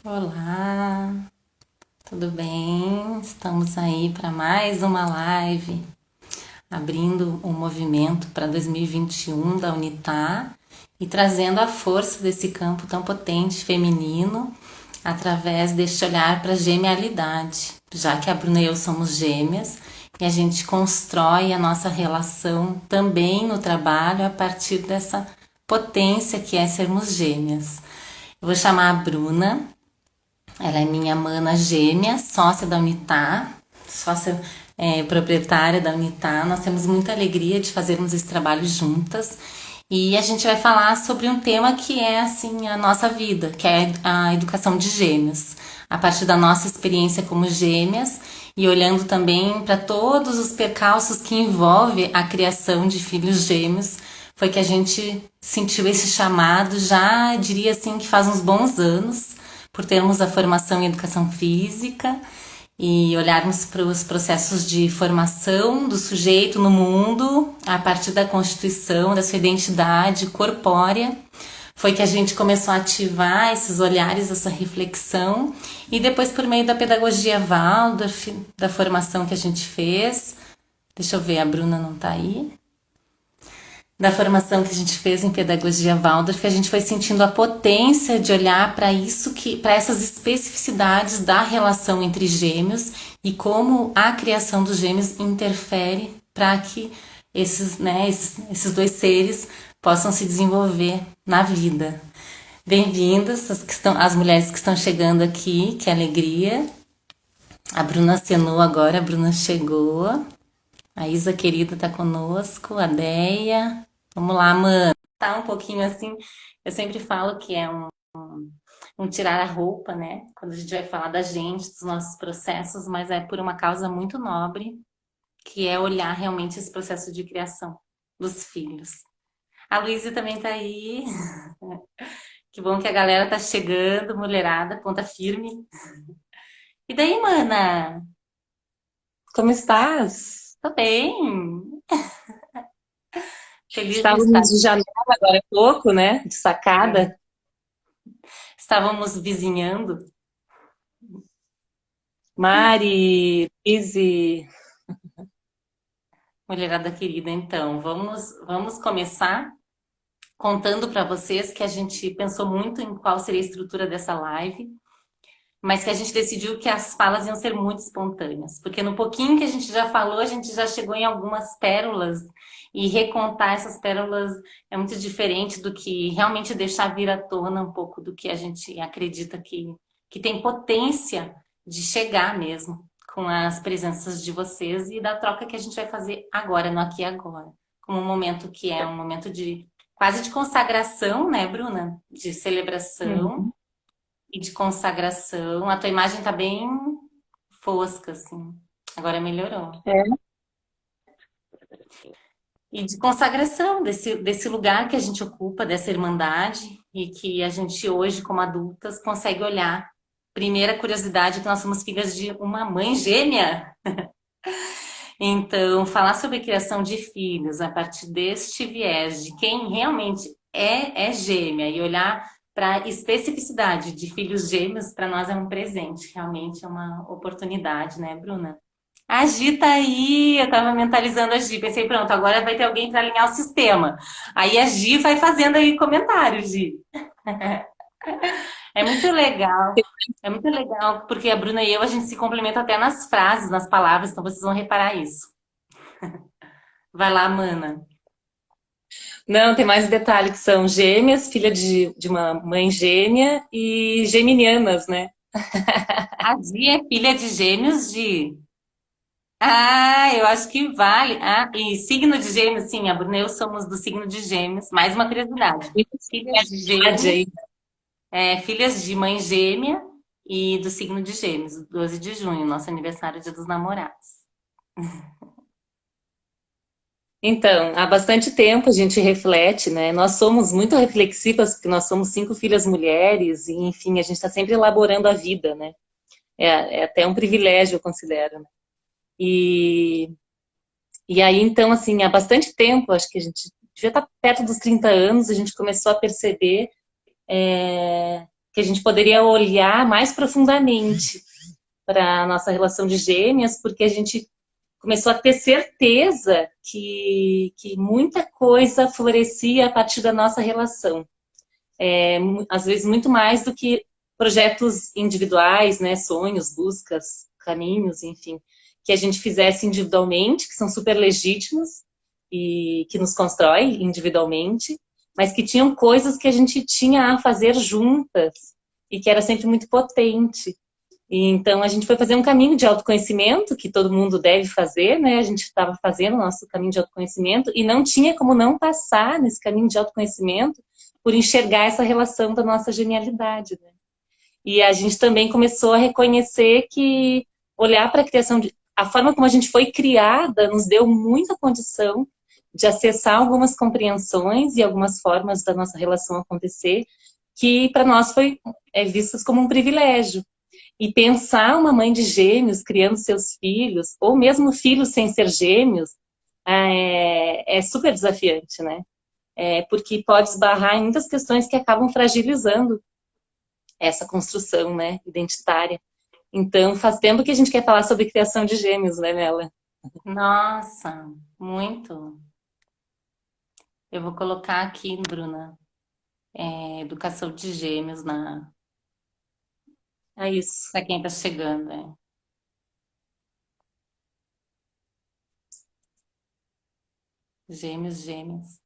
Olá, tudo bem? Estamos aí para mais uma live, abrindo o movimento para 2021 da Unitar e trazendo a força desse campo tão potente feminino através deste olhar para a genialidade, já que a Bruna e eu somos gêmeas e a gente constrói a nossa relação também no trabalho a partir dessa potência que é sermos gêmeas. Eu vou chamar a Bruna. Ela é minha mana gêmea, sócia da Unitar, sócia proprietária da Unitar. Nós temos muita alegria de fazermos esse trabalho juntas. E a gente vai falar sobre um tema que é assim a nossa vida, que é a educação de gêmeos, a partir da nossa experiência como gêmeas e olhando também para todos os percalços que envolve a criação de filhos gêmeos, foi que a gente sentiu esse chamado já, diria assim, que faz uns bons anos, por termos a formação em educação física e olharmos para os processos de formação do sujeito no mundo a partir da constituição, da sua identidade corpórea. Foi que a gente começou a ativar esses olhares, essa reflexão, e depois, por meio da pedagogia Waldorf, da formação que a gente fez. Deixa eu ver, a Bruna não tá aí. Da formação que a gente fez em pedagogia Waldorf, a gente foi sentindo a potência de olhar para isso, para essas especificidades da relação entre gêmeos e como a criação dos gêmeos interfere para que esses dois seres possam se desenvolver na vida. Bem-vindas as mulheres que estão chegando aqui, que alegria. A Bruna acenou agora, a Bruna chegou. A Isa querida tá conosco, a Deia. Vamos lá, mano. Tá um pouquinho assim. Eu sempre falo que é um tirar a roupa, né? Quando a gente vai falar da gente, dos nossos processos, mas é por uma causa muito nobre, que é olhar realmente esse processo de criação dos filhos. A Luísa também tá aí. Que bom que a galera tá chegando, mulherada, ponta firme. E daí, mana? Como estás? Tô bem. Feliz de estar. Estávamos de janela agora há pouco, né? De É, sacada. estávamos vizinhando. Mari, Izzy. Mulherada querida, então, vamos começar contando para vocês que a gente pensou muito em qual seria a estrutura dessa live, mas que a gente decidiu que as falas iam ser muito espontâneas, porque no pouquinho que a gente já falou, a gente já chegou em algumas pérolas e recontar essas pérolas é muito diferente do que realmente deixar vir à tona um pouco do que a gente acredita que tem potência de chegar mesmo com as presenças de vocês e da troca que a gente vai fazer agora, no aqui e agora. Como um momento que é um momento de quase de consagração, né, Bruna? De celebração Uhum. e de consagração. A tua imagem tá bem fosca, assim. Agora melhorou. É. E de consagração desse lugar que a gente ocupa, dessa irmandade, e que a gente hoje, como adultas, consegue olhar. Primeira curiosidade é que nós somos filhas de uma mãe gêmea. Então, falar sobre a criação de filhos a partir deste viés de quem realmente é gêmea e olhar para a especificidade de filhos gêmeos, para nós é um presente, realmente é uma oportunidade, né, Bruna? A Gi tá aí, eu tava mentalizando a Gi, pensei, pronto, agora vai ter alguém para alinhar o sistema. Aí a Gi vai fazendo aí comentários, Gi. É muito legal. É muito legal, porque a Bruna e eu, a gente se complementa até nas frases, nas palavras, então vocês vão reparar isso. Vai lá, mana. Não, tem mais detalhe que são gêmeas, filha de uma mãe gêmea e geminianas, né? A Gi é filha de gêmeos de. Ah, eu acho que vale. Ah, e signo de gêmeos, sim, a Bruna e eu somos do signo de gêmeos. Mais uma curiosidade. Filhas de Idade gêmeos, aí. filhas de mãe gêmea e do signo de gêmeos, 12 de junho, nosso aniversário, dia dos namorados. Então, há bastante tempo a gente reflete, né? Nós somos muito reflexivas, porque nós somos 5 filhas mulheres, e enfim, a gente está sempre elaborando a vida, né? É até um privilégio, eu considero, né? E E aí, então, assim, há bastante tempo, acho que a gente devia estar perto dos 30 anos, a gente começou a perceber que a gente poderia olhar mais profundamente para a nossa relação de gêmeas, porque a gente começou a ter certeza que muita coisa florescia a partir da nossa relação. Às vezes muito mais do que projetos individuais, né, sonhos, buscas, caminhos, enfim, que a gente fizesse individualmente, que são super legítimos e que nos constrói individualmente, mas que tinham coisas que a gente tinha a fazer juntas e que era sempre muito potente. E então a gente foi fazer um caminho de autoconhecimento, que todo mundo deve fazer, né? A gente estava fazendo o nosso caminho de autoconhecimento e não tinha como não passar nesse caminho de autoconhecimento por enxergar essa relação da nossa genialidade, né? E a gente também começou a reconhecer que olhar para a criação de a forma como a gente foi criada nos deu muita condição de acessar algumas compreensões e algumas formas da nossa relação acontecer que para nós foi vistas como um privilégio. E pensar uma mãe de gêmeos criando seus filhos, ou mesmo filhos sem ser gêmeos, é super desafiante, né? Porque pode esbarrar em muitas questões que acabam fragilizando essa construção, né, identitária. Então, faz tempo que a gente quer falar sobre criação de gêmeos, né, Mela? Nossa, muito. Eu vou colocar aqui, Bruna, educação de gêmeos É isso. para quem tá chegando, Gêmeos, gêmeos.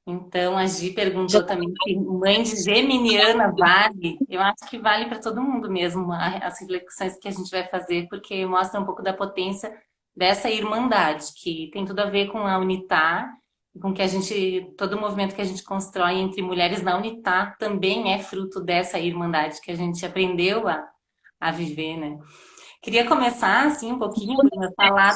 Então, a Gi Já perguntou também se mãe de geminiana vale. Eu acho que vale para todo mundo mesmo, as reflexões que a gente vai fazer, porque mostra um pouco da potência dessa irmandade, que tem tudo a ver com a Unitar, com que a gente, todo o movimento que a gente constrói entre mulheres na Unitar também é fruto dessa irmandade que a gente aprendeu a viver, né? Queria começar, assim, um pouquinho, Bruna, falar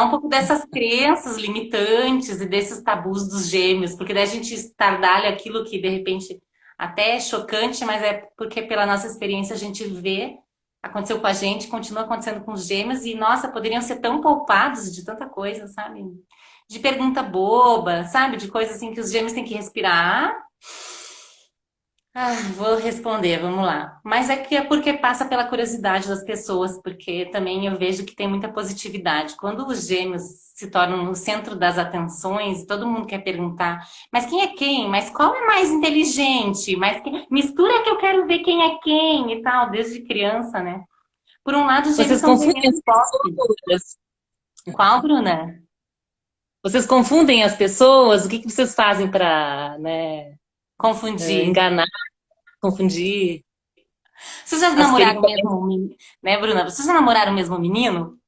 um pouco dessas crenças limitantes e desses tabus dos gêmeos, porque daí a gente estardalha aquilo que, de repente, até é chocante, mas é porque pela nossa experiência a gente vê, aconteceu com a gente, continua acontecendo com os gêmeos, e, nossa, poderiam ser tão poupados de tanta coisa, sabe? De pergunta boba, sabe? De coisa assim que os gêmeos têm que respirar. Vou responder, vamos lá. Mas é que é porque passa pela curiosidade das pessoas, porque também eu vejo que tem muita positividade. Quando os gêmeos se tornam no centro das atenções, todo mundo quer perguntar, mas quem é quem? Mas qual é mais inteligente? Mistura que eu quero ver quem é quem e tal, desde criança, né? Por um lado, os gêmeos Vocês são confundem ganhando as pop. pessoas? Qual, Bruna? Vocês confundem as pessoas? O que que vocês fazem para, né, Confundi. enganar, confundir Vocês já as namoraram peripécias? mesmo, né, Bruna? Vocês já namoraram mesmo o menino?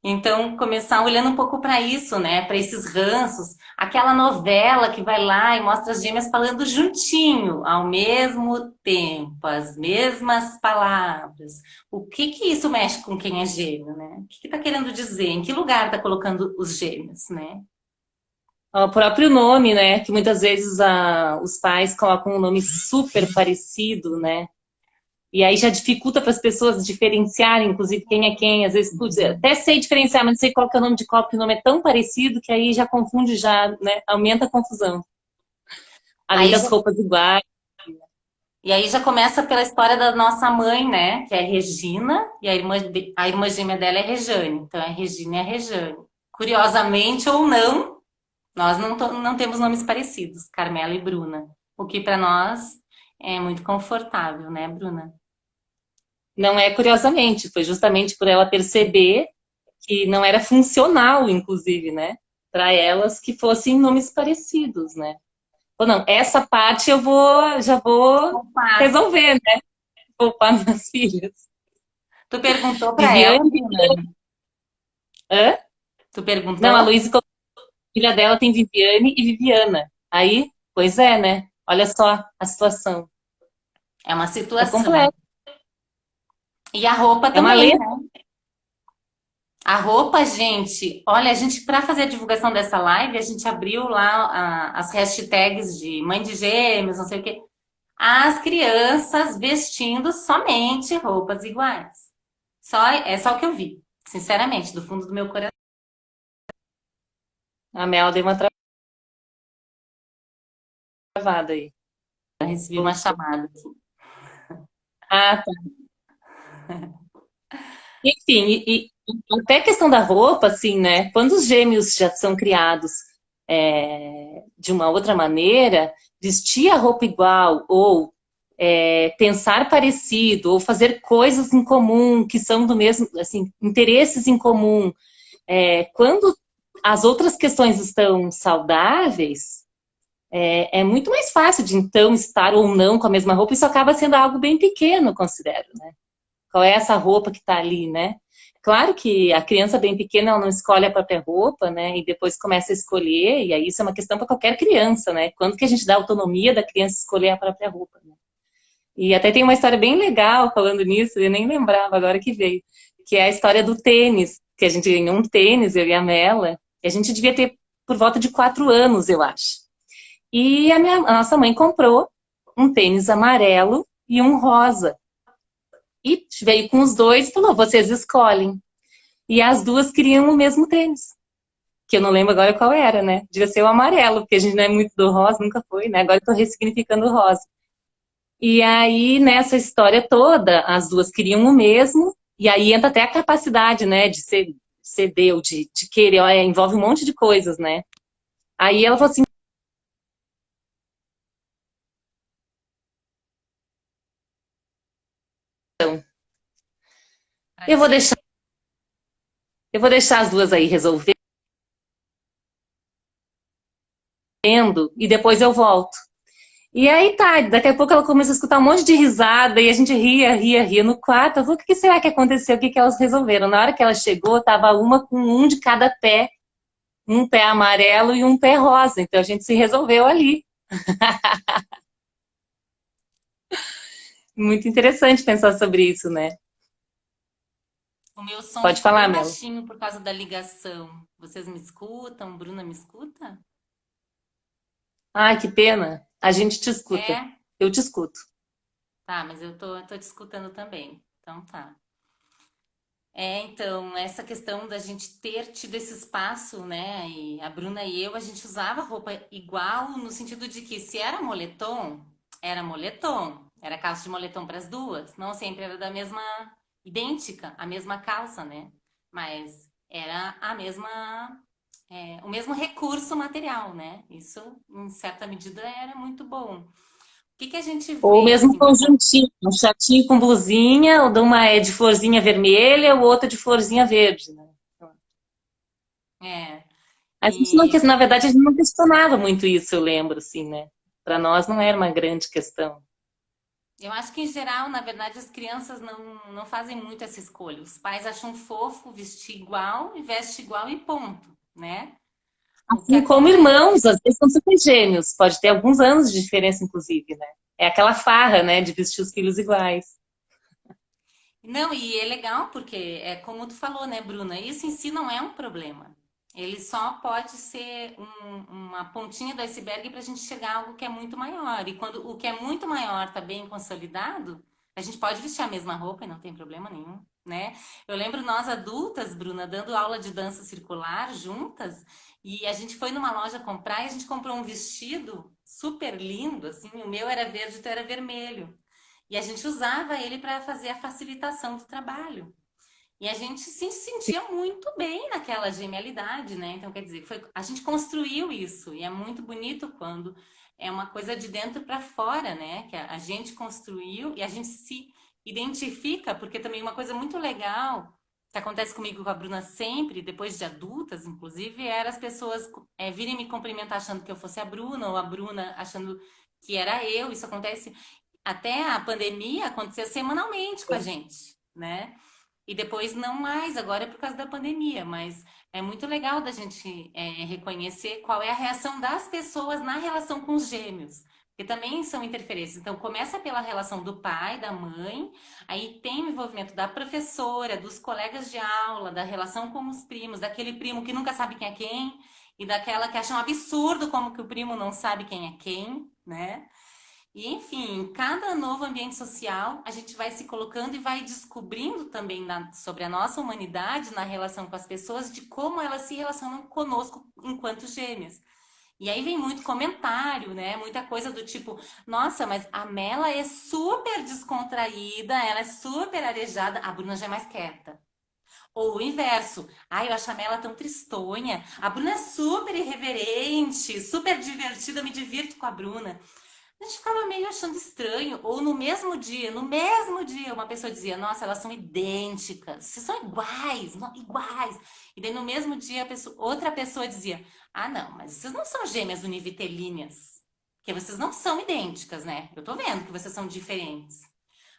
Então, começar olhando um pouco para isso, né? Para esses ranços, aquela novela que vai lá e mostra as gêmeas falando juntinho, ao mesmo tempo, as mesmas palavras. O que que isso mexe com quem é gêmeo, né? O que que tá querendo dizer? Em que lugar tá colocando os gêmeos, né? O próprio nome, né? Que muitas vezes os pais colocam um nome super parecido, né? E aí já dificulta para as pessoas diferenciarem, inclusive, quem é quem. Às vezes, putz, eu até sei diferenciar, mas não sei qual que é o nome de qual, porque o nome é tão parecido que aí já confunde, já, né? Aumenta a confusão. Além Aí das já, roupas iguais. e aí já começa pela história da nossa mãe, né? Que é Regina, e a irmã gêmea dela é Rejane. Então é Regina e a Rejane. Curiosamente ou não, nós não temos nomes parecidos, Carmela e Bruna, o que para nós é muito confortável, né, Bruna? Não é curiosamente, foi justamente por ela perceber que não era funcional, inclusive, né? Para elas que fossem nomes parecidos, né? Ou não, essa parte já vou Opa, resolver, né? Poupar minhas filhas. tu perguntou para ela, Viviane, Bruna? hã? Tu Não, a perguntou? Luísa, a filha dela tem Viviane e Viviana. Aí, pois é, né? Olha só a situação. É uma É situação. complexo, E a roupa é uma também, letra. né? A roupa, gente, olha, a gente, para fazer a divulgação dessa live, a gente abriu lá as hashtags de mãe de gêmeos, não sei o quê. As crianças vestindo somente roupas iguais. É só o que eu vi, sinceramente, do fundo do meu coração. A Mel deu uma travado aí. Recebi uma chamada aqui. Ah, tá. Enfim, até a questão da roupa, assim, né? Quando os gêmeos já são criados de uma outra maneira, vestir a roupa igual ou pensar parecido ou fazer coisas em comum que são do mesmo, assim, interesses em comum. Quando as outras questões estão saudáveis, é muito mais fácil de então estar ou não com a mesma roupa. Isso acaba sendo algo bem pequeno, considero, né? Qual é essa roupa que está ali, né? Claro que a criança bem pequena ela não escolhe a própria roupa, né? E depois começa a escolher, e aí isso é uma questão para qualquer criança, né? Quando que a gente dá autonomia da criança escolher a própria roupa, né? E até tem uma história bem legal falando nisso, eu nem lembrava agora que veio, que é a história do tênis, que a gente ganhou um tênis, eu e a Mela, e a gente devia ter por volta de 4 anos, eu acho. E a nossa mãe comprou um tênis amarelo e um rosa. E veio com os dois e falou: vocês escolhem. E as duas queriam o mesmo tênis. Que eu não lembro agora qual era, né? Devia ser o amarelo, porque a gente não é muito do rosa, nunca foi, né? Agora eu tô ressignificando o rosa. E aí, nessa história toda, as duas queriam o mesmo, e aí entra até a capacidade, né, de ceder, ou de querer, ó, envolve um monte de coisas, né? Aí ela falou assim: Pra eu vou ti? deixar, eu vou deixar as duas aí resolvendo, e depois eu volto. E aí tá, daqui a pouco ela começou a escutar um monte de risada e a gente ria, ria, ria no quarto. Eu falei: o que será que aconteceu? O que que elas resolveram? Na hora que ela chegou, tava uma com um de cada pé, um pé amarelo e um pé rosa. Então a gente se resolveu ali. Muito interessante pensar sobre isso, né? O meu som Pode ficou falar, bem Melo. baixinho por causa da ligação. Vocês me escutam? Bruna me escuta? Ai, que pena. A gente te escuta. É? Eu te escuto. Tá, mas eu tô te escutando também. Então tá. Então, essa questão da gente ter tido esse espaço, né? E a Bruna e eu, a gente usava roupa igual no sentido de que se era moletom, era moletom. Era calça de moletom para as duas. Não sempre era da mesma, idêntica, a mesma calça, né? Mas era a mesma, o mesmo recurso material, né? Isso, em certa medida, era muito bom. O que que a gente Ou vê, mesmo assim, que conjuntinho, um shortinho com blusinha, ou de uma é de florzinha vermelha, o outro de florzinha verde, né? é, A gente não, e na verdade, a gente não questionava muito isso, eu lembro, assim, né? Para nós não era uma grande questão. eu acho que, em geral, na verdade, as crianças não fazem muito essa escolha. Os pais acham fofo vestir igual e veste igual e ponto, né? O que Assim como acontece? irmãos, às vezes são super gêmeos, pode ter alguns anos de diferença, inclusive, né? É aquela farra, né, de vestir os filhos iguais. Não, e é legal porque é como tu falou, né, Bruna? Isso em si não é um problema. Ele só pode ser uma pontinha do iceberg para a gente chegar a algo que é muito maior. E quando o que é muito maior está bem consolidado, a gente pode vestir a mesma roupa e não tem problema nenhum, né? Eu lembro nós adultas, Bruna, dando aula de dança circular juntas, e a gente foi numa loja comprar e a gente comprou um vestido super lindo, assim, o meu era verde, o teu era vermelho. E a gente usava ele para fazer a facilitação do trabalho. E a gente se sentia muito bem naquela genialidade, né? Então, quer dizer, a gente construiu isso. E é muito bonito quando é uma coisa de dentro para fora, né? Que a gente construiu e a gente se identifica, porque também uma coisa muito legal que acontece comigo com a Bruna sempre, depois de adultas, inclusive, era as pessoas virem me cumprimentar achando que eu fosse a Bruna, ou a Bruna achando que era eu. Isso acontece até a pandemia, acontecia semanalmente com a gente, né? E depois não mais, agora é por causa da pandemia, mas é muito legal da gente reconhecer qual é a reação das pessoas na relação com os gêmeos, que também são interferências. Então, começa pela relação do pai, da mãe, aí tem o envolvimento da professora, dos colegas de aula, da relação com os primos, daquele primo que nunca sabe quem é quem, e daquela que acha um absurdo como que o primo não sabe quem é quem, né? E, enfim, em cada novo ambiente social, a gente vai se colocando e vai descobrindo também sobre a nossa humanidade na relação com as pessoas, de como elas se relacionam conosco enquanto gêmeas. E aí vem muito comentário, né? Muita coisa do tipo, nossa, mas a Mela é super descontraída, ela é super arejada, a Bruna já é mais quieta. Ou o inverso. Ai, eu acho a Mela tão tristonha. A Bruna é super irreverente, super divertida, eu me divirto com a Bruna. A gente ficava meio achando estranho. Ou no mesmo dia, uma pessoa dizia, nossa, elas são idênticas, vocês são iguais, iguais. E daí no mesmo dia, outra pessoa dizia, ah, não, mas vocês não são gêmeas univitelíneas. Porque vocês não são idênticas, né? Eu tô vendo que vocês são diferentes.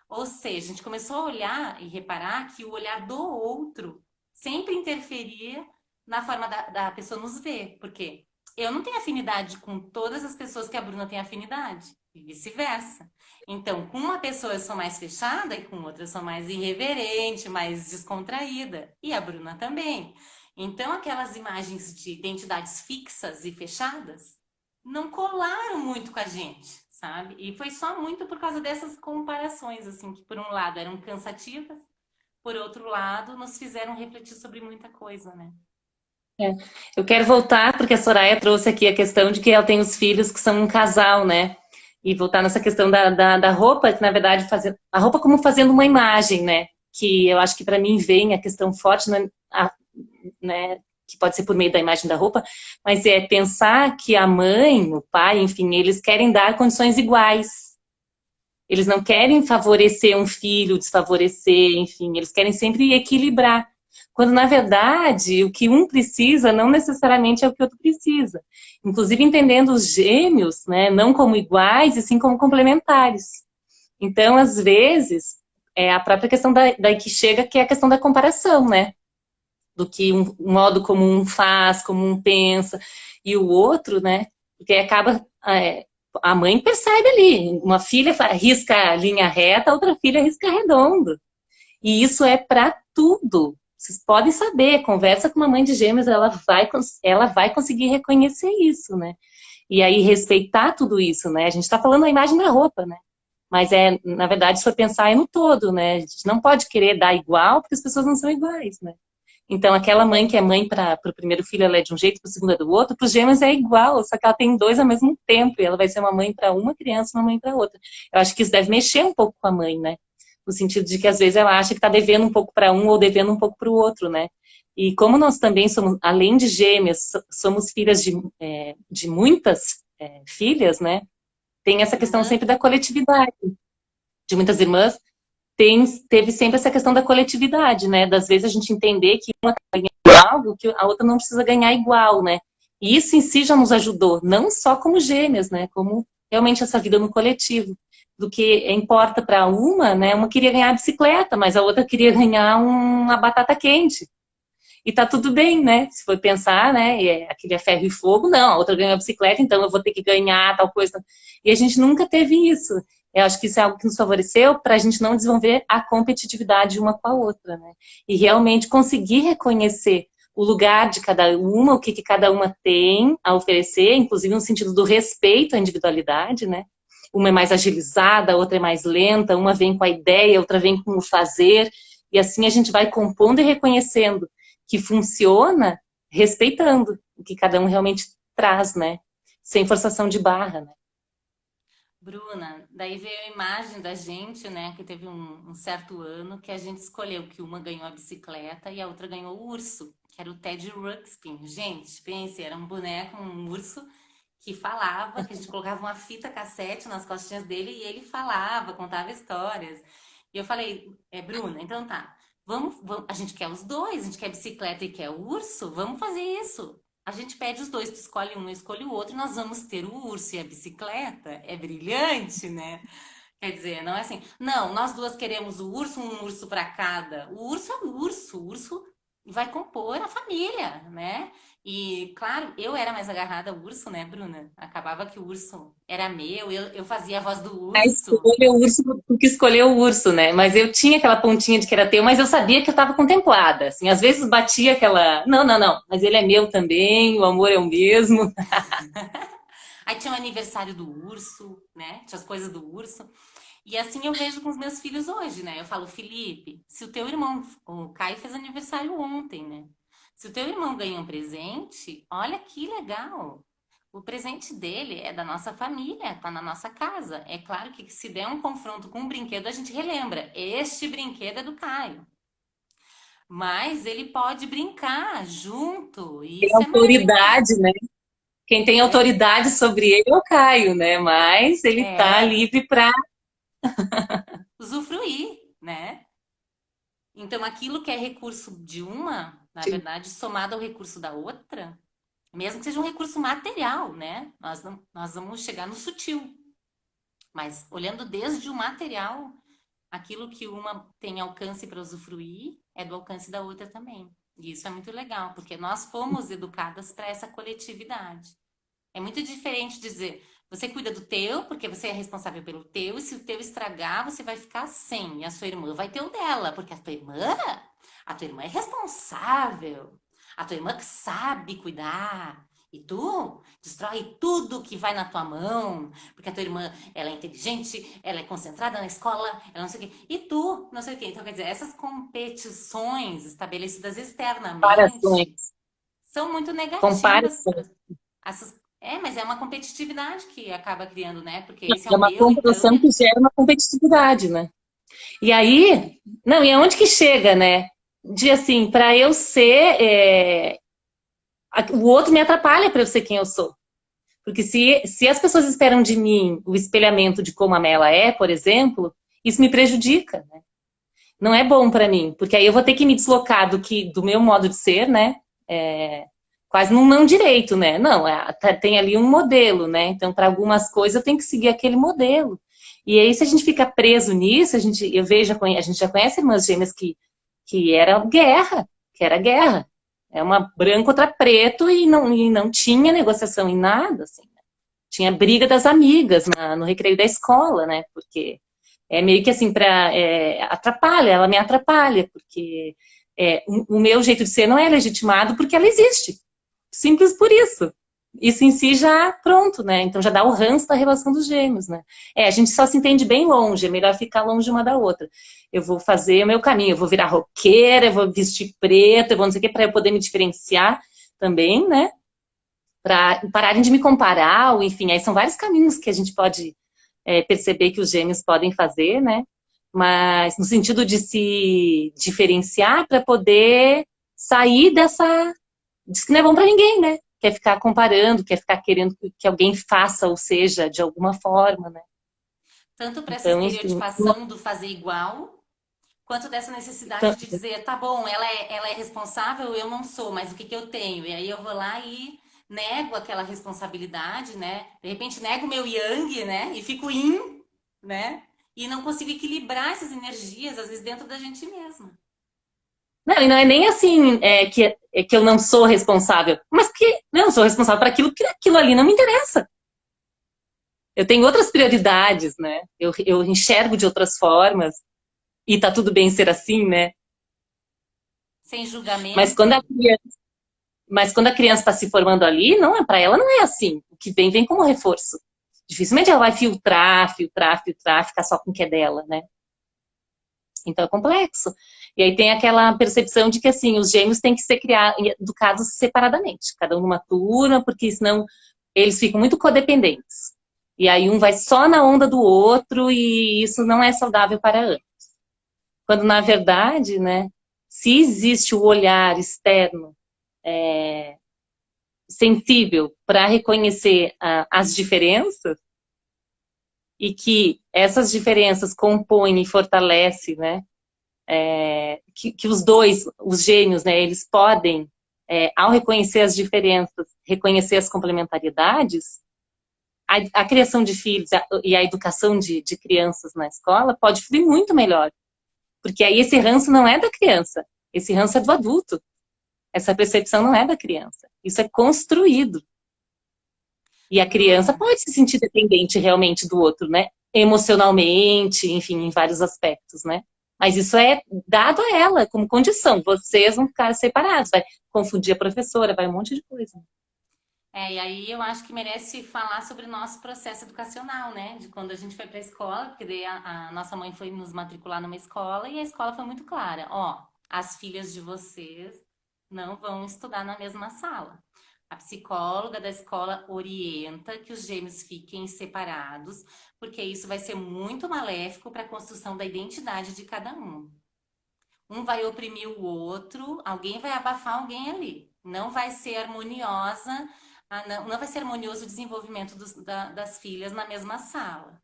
Ou seja, a gente começou a olhar e reparar que o olhar do outro sempre interferia na forma da pessoa nos ver. Porque eu não tenho afinidade com todas as pessoas que a Bruna tem afinidade, e vice-versa. Então, com uma pessoa eu sou mais fechada e com outra eu sou mais irreverente, mais descontraída. E a Bruna também. Então, aquelas imagens de identidades fixas e fechadas não colaram muito com a gente, sabe? E foi só muito por causa dessas comparações, assim, que por um lado eram cansativas, por outro lado nos fizeram refletir sobre muita coisa, né? É. Eu quero voltar, porque a Soraya trouxe aqui a questão de que ela tem os filhos que são um casal, né? E voltar nessa questão da roupa, que na verdade a roupa como fazendo uma imagem, né? Que eu acho que para mim vem a questão forte, né? Que pode ser por meio da imagem da roupa, mas é pensar que a mãe, o pai, enfim, eles querem dar condições iguais. Eles não querem favorecer um filho, desfavorecer, enfim, eles querem sempre equilibrar. Quando, na verdade, o que um precisa não necessariamente é o que o outro precisa. Inclusive entendendo os gêmeos, né, não como iguais, e sim como complementares. Então, às vezes, é a própria questão daí que chega, que é a questão da comparação, né? Do que um modo como um faz, como um pensa, e o outro, né? Porque acaba. A mãe percebe ali, uma filha risca linha reta, a outra filha risca redondo. E isso é para tudo. Vocês podem saber, conversa com uma mãe de gêmeos, ela vai conseguir reconhecer isso, né? E aí respeitar tudo isso, né? A gente está falando a imagem da roupa, né? Mas na verdade, se for pensar, é no todo, né? A gente não pode querer dar igual, porque as pessoas não são iguais, né? Então, aquela mãe que é mãe para o primeiro filho, ela é de um jeito, para o segundo é do outro, para os gêmeos é igual, só que ela tem dois ao mesmo tempo, e ela vai ser uma mãe para uma criança, uma mãe para outra. Eu acho que isso deve mexer um pouco com a mãe, né? No sentido de que às vezes ela acha que está devendo um pouco para um ou devendo um pouco para o outro, né? E como nós também somos, além de gêmeas, somos filhas de muitas filhas, né? Tem essa questão Uhum. sempre da coletividade, de muitas irmãs, teve sempre essa questão da coletividade, né? Das vezes a gente entender que uma tá ganhando algo que a outra não precisa ganhar igual, né? E isso em si já nos ajudou, não só como gêmeas, né? Como realmente essa vida no coletivo. Do que importa para uma, né? Uma queria ganhar a bicicleta, mas a outra queria ganhar uma batata quente. E tá tudo bem, né? Se for pensar, né? Aquele é ferro e fogo, não, a outra ganhou a bicicleta, então eu vou ter que ganhar tal coisa. E a gente nunca teve isso. Eu acho que isso é algo que nos favoreceu para a gente não desenvolver a competitividade uma com a outra, né? E realmente conseguir reconhecer o lugar de cada uma, o que, que cada uma tem a oferecer, inclusive no sentido do respeito à individualidade, né? Uma é mais agilizada, a outra é mais lenta, uma vem com a ideia, outra vem com o fazer, e assim a gente vai compondo e reconhecendo que funciona respeitando o que cada um realmente traz, né? Sem forçação de barra, né? Bruna, daí veio a imagem da gente, né? Que teve um certo ano que a gente escolheu que uma ganhou a bicicleta e a outra ganhou o urso, que era o Ted Ruxpin. Gente, pense, era um boneco, um urso que falava, que a gente colocava uma fita cassete nas costinhas dele e ele falava, contava histórias. E eu falei, Bruna, então tá, a gente quer os dois, a gente quer bicicleta e quer o urso, vamos fazer isso. A gente pede os dois, tu escolhe um, eu escolho o outro, e nós vamos ter o urso e a bicicleta. É brilhante, né? Quer dizer, não é assim, não, nós duas queremos o urso, um urso para cada. O urso vai compor a família, né? E, claro, eu era mais agarrada ao urso, né, Bruna? Acabava que o urso era meu, eu fazia a voz do A urso. escolha o urso, tu que escolheu o urso, né? Mas eu tinha aquela pontinha de que era teu, mas eu sabia que eu estava contemplada. Assim, às vezes batia aquela, não, não, não, mas ele é meu também, o amor é o mesmo. Aí tinha o aniversário do urso, né? Tinha as coisas do urso. E assim eu vejo com os meus filhos hoje, né? Eu falo, Felipe, se o teu irmão, o Caio fez aniversário ontem, né? Se o teu irmão ganha um presente, olha que legal. O presente dele é da nossa família, tá na nossa casa. É claro que se der um confronto com um brinquedo, a gente relembra. Este brinquedo é do Caio. Mas ele pode brincar junto, e Tem isso é maravilhoso. autoridade, né? Quem tem É, autoridade sobre ele é o Caio, né? Mas ele tá é livre para. usufruir, né? Então, aquilo que é recurso de uma, na verdade, somado ao recurso da outra, mesmo que seja um recurso material, né? Nós vamos chegar no sutil. Mas olhando desde o material, aquilo que uma tem alcance para usufruir é do alcance da outra também. E isso é muito legal, porque nós fomos educadas para essa coletividade. É muito diferente dizer, você cuida do teu, porque você é responsável pelo teu, e se o teu estragar, você vai ficar sem, e a sua irmã vai ter o dela, porque a tua irmã é responsável, a tua irmã que sabe cuidar. E tu destrói tudo que vai na tua mão, porque a tua irmã, ela é inteligente, ela é concentrada na escola, ela não sei o quê. E tu, não sei o quê. Então, quer dizer, essas competições estabelecidas externamente Comparações. são muito negativas Comparações. mas é uma competitividade que acaba criando, né? Porque esse é É o uma meu, então. comparação que gera uma competitividade, né? E aí, não, e aonde que chega, né? De assim, para eu ser, o outro me atrapalha para eu ser quem eu sou. Porque se as pessoas esperam de mim o espelhamento de como a Mela é, por exemplo, isso me prejudica, né? Não é bom para mim, porque aí eu vou ter que me deslocar do meu modo de ser, né? É, quase num não direito, né? Não, tem ali um modelo, né? Então, para algumas coisas eu tenho que seguir aquele modelo. E aí, se a gente fica preso nisso, eu vejo, a gente já conhece irmãs gêmeas que era guerra, que era guerra. É uma branco contra preto e não tinha negociação em nada, assim. Tinha briga das amigas no recreio da escola, né? Porque é meio que assim, atrapalha, ela me atrapalha, porque o meu jeito de ser não é legitimado porque ela existe. Simples por isso. Isso em si já pronto, né? Então já dá o ranço da relação dos gêmeos, né? A gente só se entende bem longe, é melhor ficar longe uma da outra. Eu vou fazer o meu caminho, eu vou virar roqueira, eu vou vestir preto, eu vou não sei o que, para eu poder me diferenciar também, né? Para pararem de me comparar, ou enfim, aí são vários caminhos que a gente pode perceber que os gêmeos podem fazer, né? Mas no sentido de se diferenciar para poder sair dessa. Diz que não é bom para ninguém, né? Quer ficar comparando, quer ficar querendo que alguém faça ou seja de alguma forma, né? Tanto para essa Então, enfim. estereotipação do fazer igual, quanto dessa necessidade de dizer, tá bom, ela é responsável, eu não sou, mas o que que eu tenho? E aí eu vou lá e nego aquela responsabilidade, né? De repente nego o meu yang, né? E fico yin, né? E não consigo equilibrar essas energias, às vezes, dentro da gente mesma. Não, e não é nem assim que eu não sou responsável, mas que eu não sou responsável por aquilo, que aquilo ali não me interessa. Eu tenho outras prioridades, né? Eu enxergo de outras formas, e tá tudo bem ser assim, né? Sem Mas quando a julgamento. criança, mas quando a criança está se formando ali, não é para ela, não é assim. O que vem como reforço. Dificilmente ela vai filtrar, filtrar, filtrar, ficar só com o que é dela, né? Então é complexo. E aí tem aquela percepção de que assim, os gêmeos têm que ser criados, educados separadamente, cada um numa turma, porque senão eles ficam muito codependentes. E aí um vai só na onda do outro e isso não é saudável para ambos. Quando na verdade, né, se existe o olhar externo sensível para reconhecer as diferenças e que essas diferenças compõem e fortalecem, né, que os dois, os gênios, né, eles podem, ao reconhecer as diferenças, reconhecer as complementaridades, a criação de filhos e a educação de crianças na escola pode fluir muito melhor. Porque aí esse ranço não é da criança, esse ranço é do adulto. Essa percepção não é da criança. Isso é construído. E a criança Do, pode se sentir dependente realmente do outro, né? Emocionalmente, enfim, em vários aspectos, né? Mas isso é dado a ela como condição. Vocês vão ficar separados, vai confundir a professora, vai um monte de coisa. e aí eu acho que merece falar sobre o nosso processo educacional, né? De quando a gente foi para a escola, porque daí a nossa mãe foi nos matricular numa escola e a escola foi muito clara. Ó, as filhas de vocês não vão estudar na mesma sala. A psicóloga da escola orienta que os gêmeos fiquem separados, porque isso vai ser muito maléfico para a construção da identidade de cada um. Um vai oprimir o outro, alguém vai abafar alguém ali. Não vai ser harmoniosa, não vai ser harmonioso o desenvolvimento das filhas na mesma sala.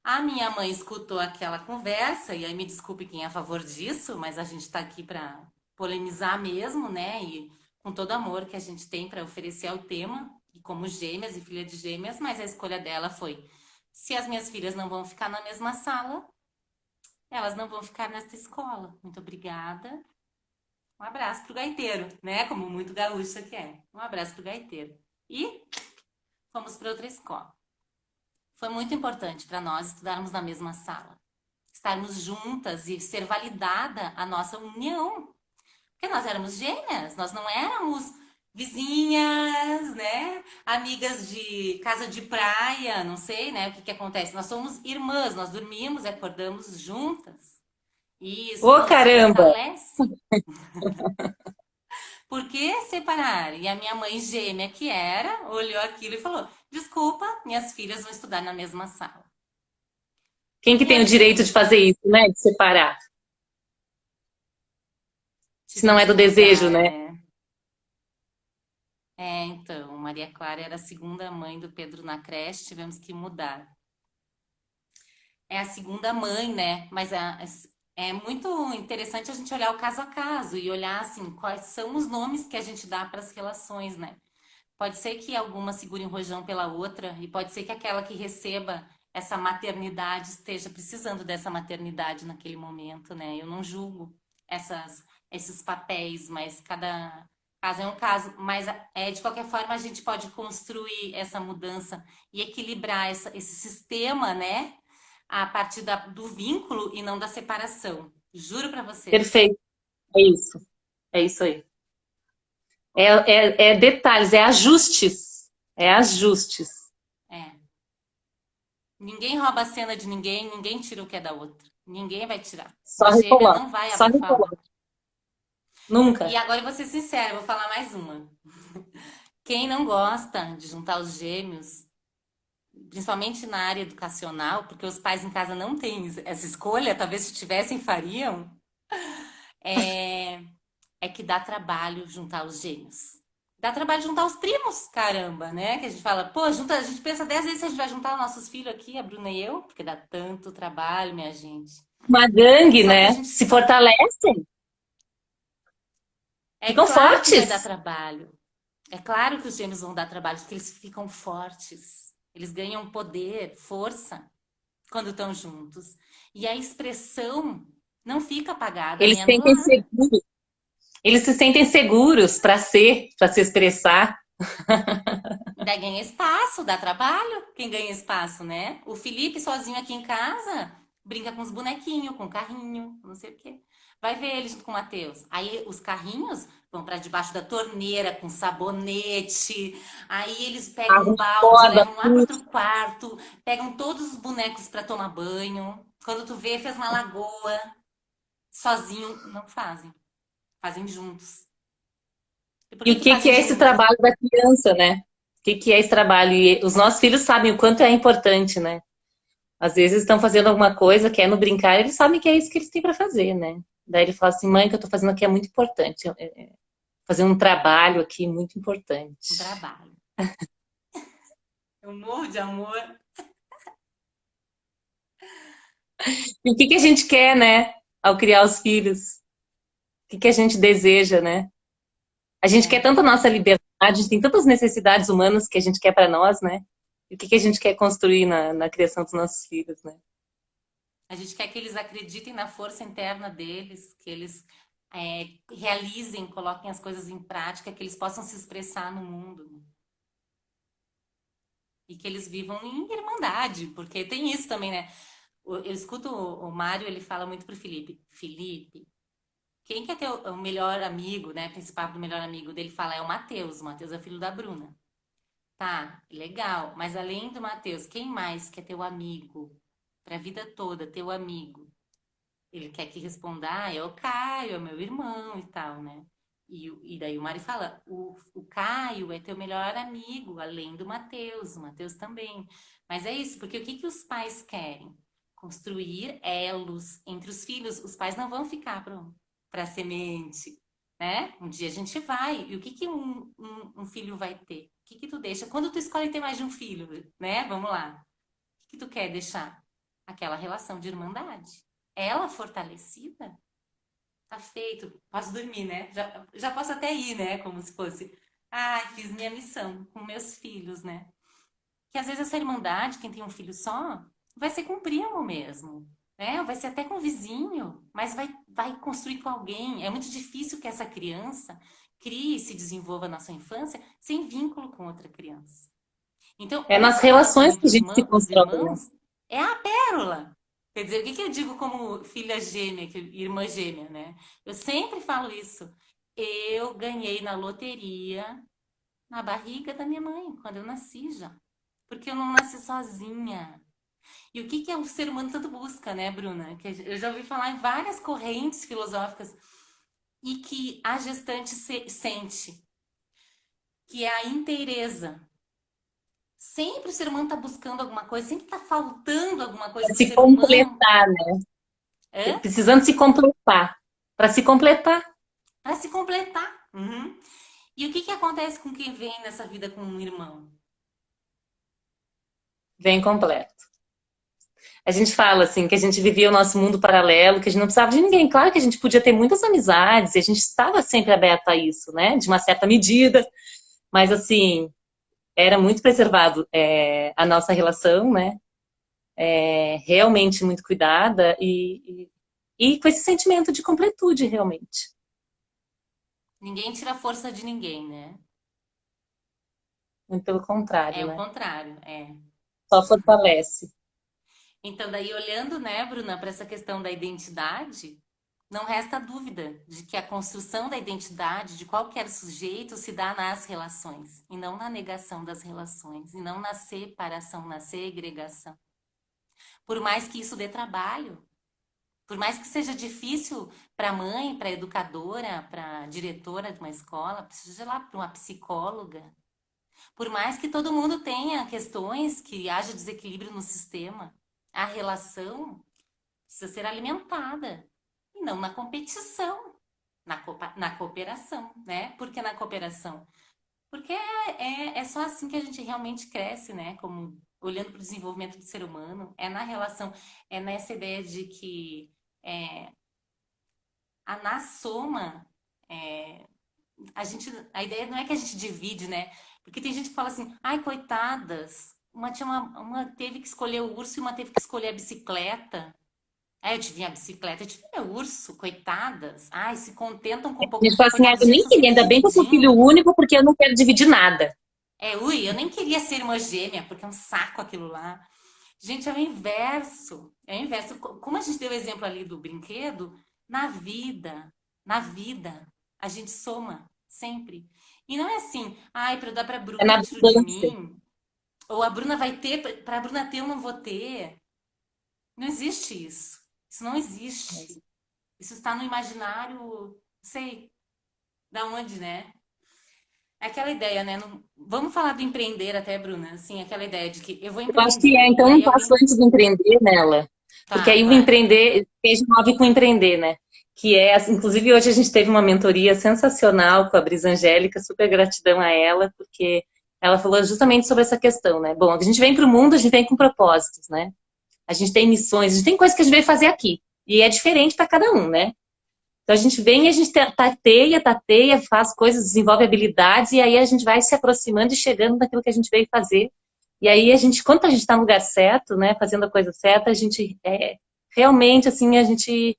A minha mãe escutou aquela conversa, e aí me desculpe quem é a favor disso, mas a gente está aqui para polemizar mesmo, né? E com todo amor que a gente tem para oferecer ao tema, e como gêmeas e filha de gêmeas, mas a escolha dela foi: se as minhas filhas não vão ficar na mesma sala, elas não vão ficar nesta escola. Muito obrigada. Um abraço pro gaiteiro, né? Como muito gaúcha que é. Um abraço pro gaiteiro. E fomos para outra escola. Foi muito importante para nós estudarmos na mesma sala, estarmos juntas e ser validada a nossa união. Porque nós éramos gêmeas, nós não éramos vizinhas, né? Amigas de casa de praia, não sei, né? O que que acontece? Nós somos irmãs, nós dormimos e acordamos juntas. E isso Ô, nos caramba! fortalece. Por que separar? E a minha mãe gêmea, que era, olhou aquilo e falou: desculpa, minhas filhas vão estudar na mesma sala. Quem que E tem o direito assim, de fazer isso, né? De separar? Se não é tivemos do que desejo, mudar, né? né? É, então, Maria Clara era a segunda mãe do Pedro na creche, tivemos que mudar. É a segunda mãe, né? Mas é muito interessante a gente olhar o caso a caso e olhar, assim, quais são os nomes que a gente dá para as relações, né? Pode ser que alguma segure um rojão pela outra, e pode ser que aquela que receba essa maternidade esteja precisando dessa maternidade naquele momento, né? Eu não julgo esses papéis, mas cada caso é um caso. Mas de qualquer forma a gente pode construir essa mudança e equilibrar esse sistema, né? A partir do vínculo e não da separação. Juro para vocês. Perfeito. É isso. É isso aí. É detalhes, é ajustes. É ajustes. É. Ninguém rouba a cena de ninguém, ninguém tira o que é da outra. Ninguém vai tirar. Só Uma gêmea recolando. não vai Só abafar a recolando. outra. E Nunca. agora eu vou ser sincera, vou falar mais uma. Quem não gosta de juntar os gêmeos, principalmente na área educacional, porque os pais em casa não têm essa escolha, talvez se tivessem fariam, é, é que dá trabalho juntar os gêmeos. Dá trabalho juntar os primos, caramba, né? Que a gente fala, pô, junta, a gente pensa 10 vezes se a gente vai juntar os nossos filhos aqui, a Bruna e eu, porque dá tanto trabalho, minha gente. Uma gangue, Só que a né? gente Se fortalecem. É Ficam claro que vai dar fortes. trabalho. É claro que os gêmeos vão dar trabalho, porque eles ficam fortes. Eles ganham poder, força, quando estão juntos. E a expressão não fica apagada Eles nem sentem anulada. seguros. Eles se sentem seguros para se expressar. Daí ganha espaço, dá trabalho. Quem ganha espaço, né? O Felipe, sozinho aqui em casa, brinca com os bonequinhos, com o carrinho, não sei o quê. Vai ver ele junto com o Matheus. Aí os carrinhos vão para debaixo da torneira com sabonete. Aí eles pegam Água um de balde, corda, levam lá para outro quarto, pegam todos os bonecos para tomar banho. Quando tu vê, fez uma lagoa. Sozinho não fazem. Fazem juntos. E por e que o que que fazem é esse juntos? trabalho da criança, né? O que é esse trabalho? E os nossos filhos sabem o quanto é importante, né? Às vezes estão fazendo alguma coisa, quer no brincar, eles sabem que é isso que eles têm para fazer, né? Daí ele fala assim, mãe, o que eu tô fazendo aqui é muito importante. Fazer um trabalho aqui muito Um importante. trabalho. Eu morro de amor. E o que a gente quer, né? Ao criar os filhos? O que a gente deseja, né? A gente quer É. tanto a nossa liberdade, a gente tem tantas necessidades humanas que a gente quer para nós, né? E o que a gente quer construir na criação dos nossos filhos, né? A gente quer que eles acreditem na força interna deles, que eles realizem, coloquem as coisas em prática, que eles possam se expressar no mundo, né? E que eles vivam em irmandade, porque tem isso também, né? Eu escuto o Mário, ele fala muito pro Felipe, Felipe, quem quer ter o melhor amigo, né? Principal do melhor amigo dele fala é o Matheus é o filho da Bruna. Tá, legal, mas além do Matheus, quem mais quer ter o amigo? Pra vida toda, ter o amigo. Ele quer que responda, é o Caio, é meu irmão e tal, né? E daí o Mário fala, o Caio é teu melhor amigo, além do Matheus, o Matheus também. Mas é isso, porque o que que os pais querem? Construir elos entre os filhos. Os pais não vão ficar para semente, né? Um dia a gente vai. E o que que um filho vai ter? O que que tu deixa? Quando tu escolhe ter mais de um filho, né? Vamos lá. O que que tu quer deixar? Aquela relação de irmandade. Ela fortalecida, tá feito, posso dormir, né? Já posso até ir, né? Como se fosse, fiz minha missão com meus filhos, né? Que às vezes essa irmandade, quem tem um filho só, vai ser com o primo mesmo, né? Vai ser até com o vizinho, mas vai construir com alguém. É muito difícil que essa criança crie e se desenvolva na sua infância sem vínculo com outra criança. Então, É nas esse relações que a relacionamento gente se dos constrói, né? irmãos é a pérola. Quer dizer, o que que eu digo como filha gêmea, irmã gêmea, né? Eu sempre falo isso. Eu ganhei na loteria na barriga da minha mãe, quando eu nasci já. Porque eu não nasci sozinha. E o que que é o ser humano tanto busca, né, Bruna? Que eu já ouvi falar em várias correntes filosóficas e que a gestante sente, que é a inteireza. Sempre o ser humano está buscando alguma coisa, sempre está faltando alguma coisa Para do se ser humano. completar, né? Hã? Precisando se completar. Para se completar, Para se completar. Uhum. E o que que acontece com quem vem nessa vida com um irmão? vem completo. A gente fala assim que a gente vivia o nosso mundo paralelo, que a gente não precisava de ninguém. Claro que a gente podia ter muitas amizades e a gente estava sempre aberto a isso, né? De uma certa medida, mas assim era muito preservado a nossa relação, né? Realmente muito cuidada e com esse sentimento de completude realmente. Ninguém tira a força de ninguém, né? Muito pelo contrário, É o né? contrário, é. Só fortalece. Então, daí olhando, né, Bruna, para essa questão da identidade, não resta dúvida de que a construção da identidade de qualquer sujeito se dá nas relações, e não na negação das relações, e não na separação, na segregação. Por mais que isso dê trabalho, por mais que seja difícil para a mãe, para a educadora, para a diretora de uma escola, seja lá para uma psicóloga, por mais que todo mundo tenha questões, que haja desequilíbrio no sistema, a relação precisa ser alimentada e não na competição, na cooperação, né? Por que na cooperação? Porque é só assim que a gente realmente cresce, né? Como olhando para o desenvolvimento do ser humano, é na relação, é nessa ideia de que é, na soma, é, a ideia não é que a gente divide, né? Porque tem gente que fala assim, ai, coitadas, uma teve que escolher o urso e uma teve que escolher a bicicleta. Eu tive a bicicleta, eu tive o urso, coitadas. Ai, se contentam com um A pouco. gente fala assim, Coitadas, eu gente, nem estão queria, sempre ainda bem que eu sou filho dividindo. único, porque eu não quero dividir nada. Ui, eu nem queria ser irmã gêmea, porque é um saco aquilo lá. Gente, é o inverso. É o inverso. Como a gente deu o exemplo ali do brinquedo, na vida, na vida, a gente soma sempre. E não é assim, ai, para eu dar para É Bruna, na eu tiro de abundância. mim. Ou a Bruna vai ter, para a Bruna ter, eu não vou ter. Não existe isso. Isso não existe. Isso está no imaginário, não sei da onde, né? É aquela ideia, né? Vamos falar do empreender até, Bruna. Assim, aquela ideia de que eu vou Eu acho que é, empreender. E então, um aí passo alguém. antes do empreender nela. Porque Tá, aí o vai. empreender fez nove com o empreender, né? Que é, assim, inclusive hoje a gente teve uma mentoria sensacional com a Brisa Angélica, super gratidão a ela, porque ela falou justamente sobre essa questão, né? Bom, a gente vem para o mundo, a gente vem com propósitos, né? A gente tem missões, a gente tem coisas que a gente veio fazer aqui. E é diferente para cada um, né? Então a gente vem e a gente tateia, faz coisas, desenvolve habilidades, e aí a gente vai se aproximando e chegando naquilo que a gente veio fazer. E aí a gente, quando a gente está no lugar certo, né, fazendo a coisa certa, a gente realmente assim, a gente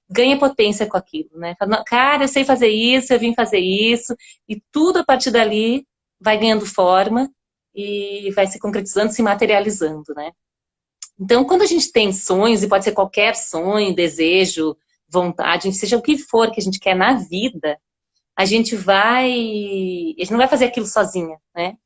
ganha potência com aquilo, né? Fala, "Não, cara, eu sei fazer isso, eu vim fazer isso", e tudo a partir dali vai ganhando forma e vai se concretizando, se materializando, né? Então, quando a gente tem sonhos, e pode ser qualquer sonho, desejo, vontade, seja o que for que a gente quer na vida, a gente vai. A gente não vai fazer aquilo sozinha, né?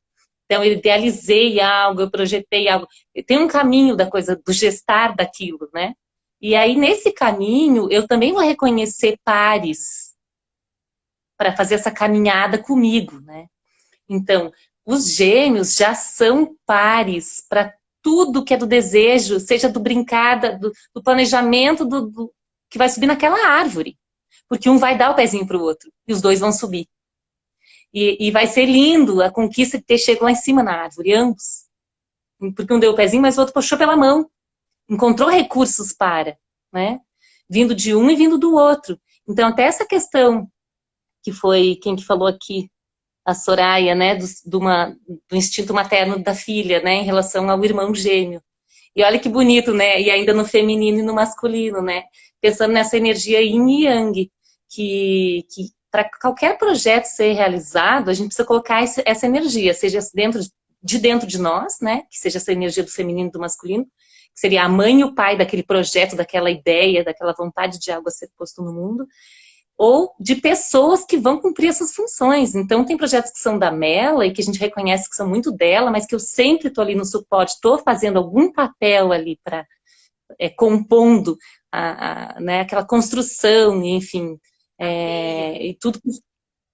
Então, eu idealizei algo, eu projetei algo. Tem um caminho da coisa, do gestar daquilo, né? E aí, nesse caminho, eu também vou reconhecer pares. para fazer essa caminhada comigo, né? Então, os gêmeos já são pares para tudo que é do desejo, seja do brincada, do planejamento que vai subir naquela árvore. Porque um vai dar o pezinho para o outro e os dois vão subir. E vai ser lindo a conquista de ter chegado lá em cima na árvore, ambos. Porque um deu o pezinho, mas o outro puxou pela mão. Encontrou recursos para, né? Vindo de um e vindo do outro. Então, até essa questão, que foi quem que falou aqui, a Soraya, né? Do instinto materno da filha, né? Em relação ao irmão gêmeo. E olha que bonito, né? E ainda no feminino e no masculino, né? Pensando nessa energia yin e yang, que para qualquer projeto ser realizado, a gente precisa colocar essa energia, seja dentro de nós, né? Que seja essa energia do feminino e do masculino, que seria a mãe e o pai daquele projeto, daquela ideia, daquela vontade de algo a ser posto no mundo, ou de pessoas que vão cumprir essas funções. Então, tem projetos que são da Mela e que a gente reconhece que são muito dela, mas que eu sempre estou ali no suporte, estou fazendo algum papel ali para compondo né, aquela construção, enfim, e tudo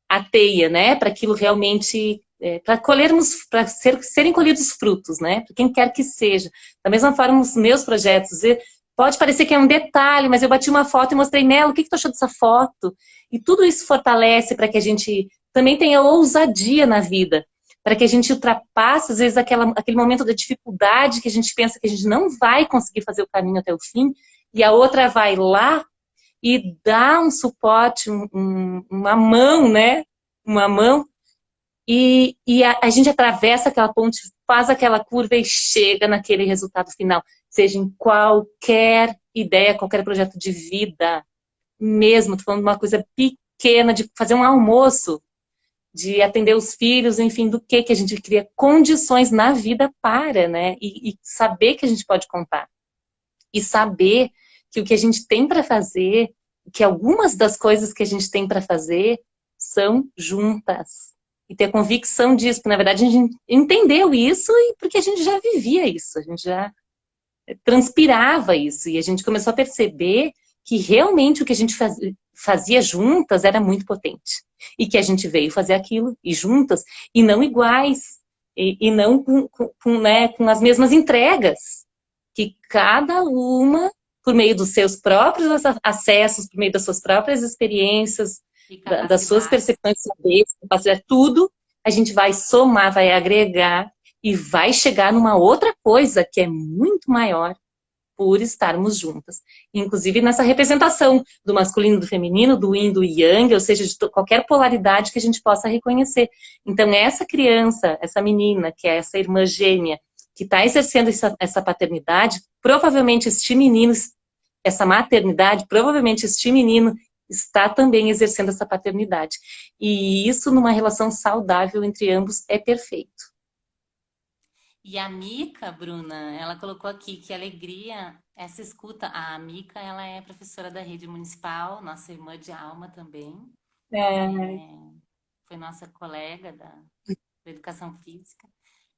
a teia, né, para aquilo realmente, para colhermos, para serem colhidos frutos, né, para quem quer que seja. Da mesma forma, os meus projetos, pode parecer que é um detalhe, mas eu bati uma foto e mostrei nela, o que tu achou dessa foto? E tudo isso fortalece para que a gente também tenha ousadia na vida, para que a gente ultrapasse, às vezes, aquele momento da dificuldade que a gente pensa que a gente não vai conseguir fazer o caminho até o fim, e a outra vai lá e dá um suporte, uma mão, né? Uma mão, e a gente atravessa aquela ponte, faz aquela curva e chega naquele resultado final, seja em qualquer ideia, qualquer projeto de vida, mesmo, tô falando de uma coisa pequena, de fazer um almoço, de atender os filhos, enfim, do que a gente cria condições na vida para, né? E saber que a gente pode contar. E saber que o que a gente tem para fazer, que algumas das coisas que a gente tem para fazer são juntas. E ter convicção disso, porque na verdade a gente entendeu isso e porque a gente já vivia isso, a gente já transpirava isso. E a gente começou a perceber que realmente o que a gente fazia juntas era muito potente. E que a gente veio fazer aquilo, e juntas, e não iguais, e não né, com as mesmas entregas. Que cada uma, por meio dos seus próprios acessos, por meio das suas próprias experiências, das suas percepções, saberes, capacidade, tudo, a gente vai somar, vai agregar, e vai chegar numa outra coisa que é muito maior, por estarmos juntas. Inclusive nessa representação do masculino, do feminino, do yin, do yang, ou seja, de qualquer polaridade que a gente possa reconhecer. Então essa criança, essa menina, que é essa irmã gêmea, que está exercendo essa paternidade, provavelmente este menino, essa maternidade, provavelmente este menino está também exercendo essa paternidade. E isso numa relação saudável entre ambos é perfeito. E a Mica, Bruna, ela colocou aqui que alegria, essa escuta. A Mica, ela é professora da rede municipal, nossa irmã de alma também. Foi nossa colega da educação física.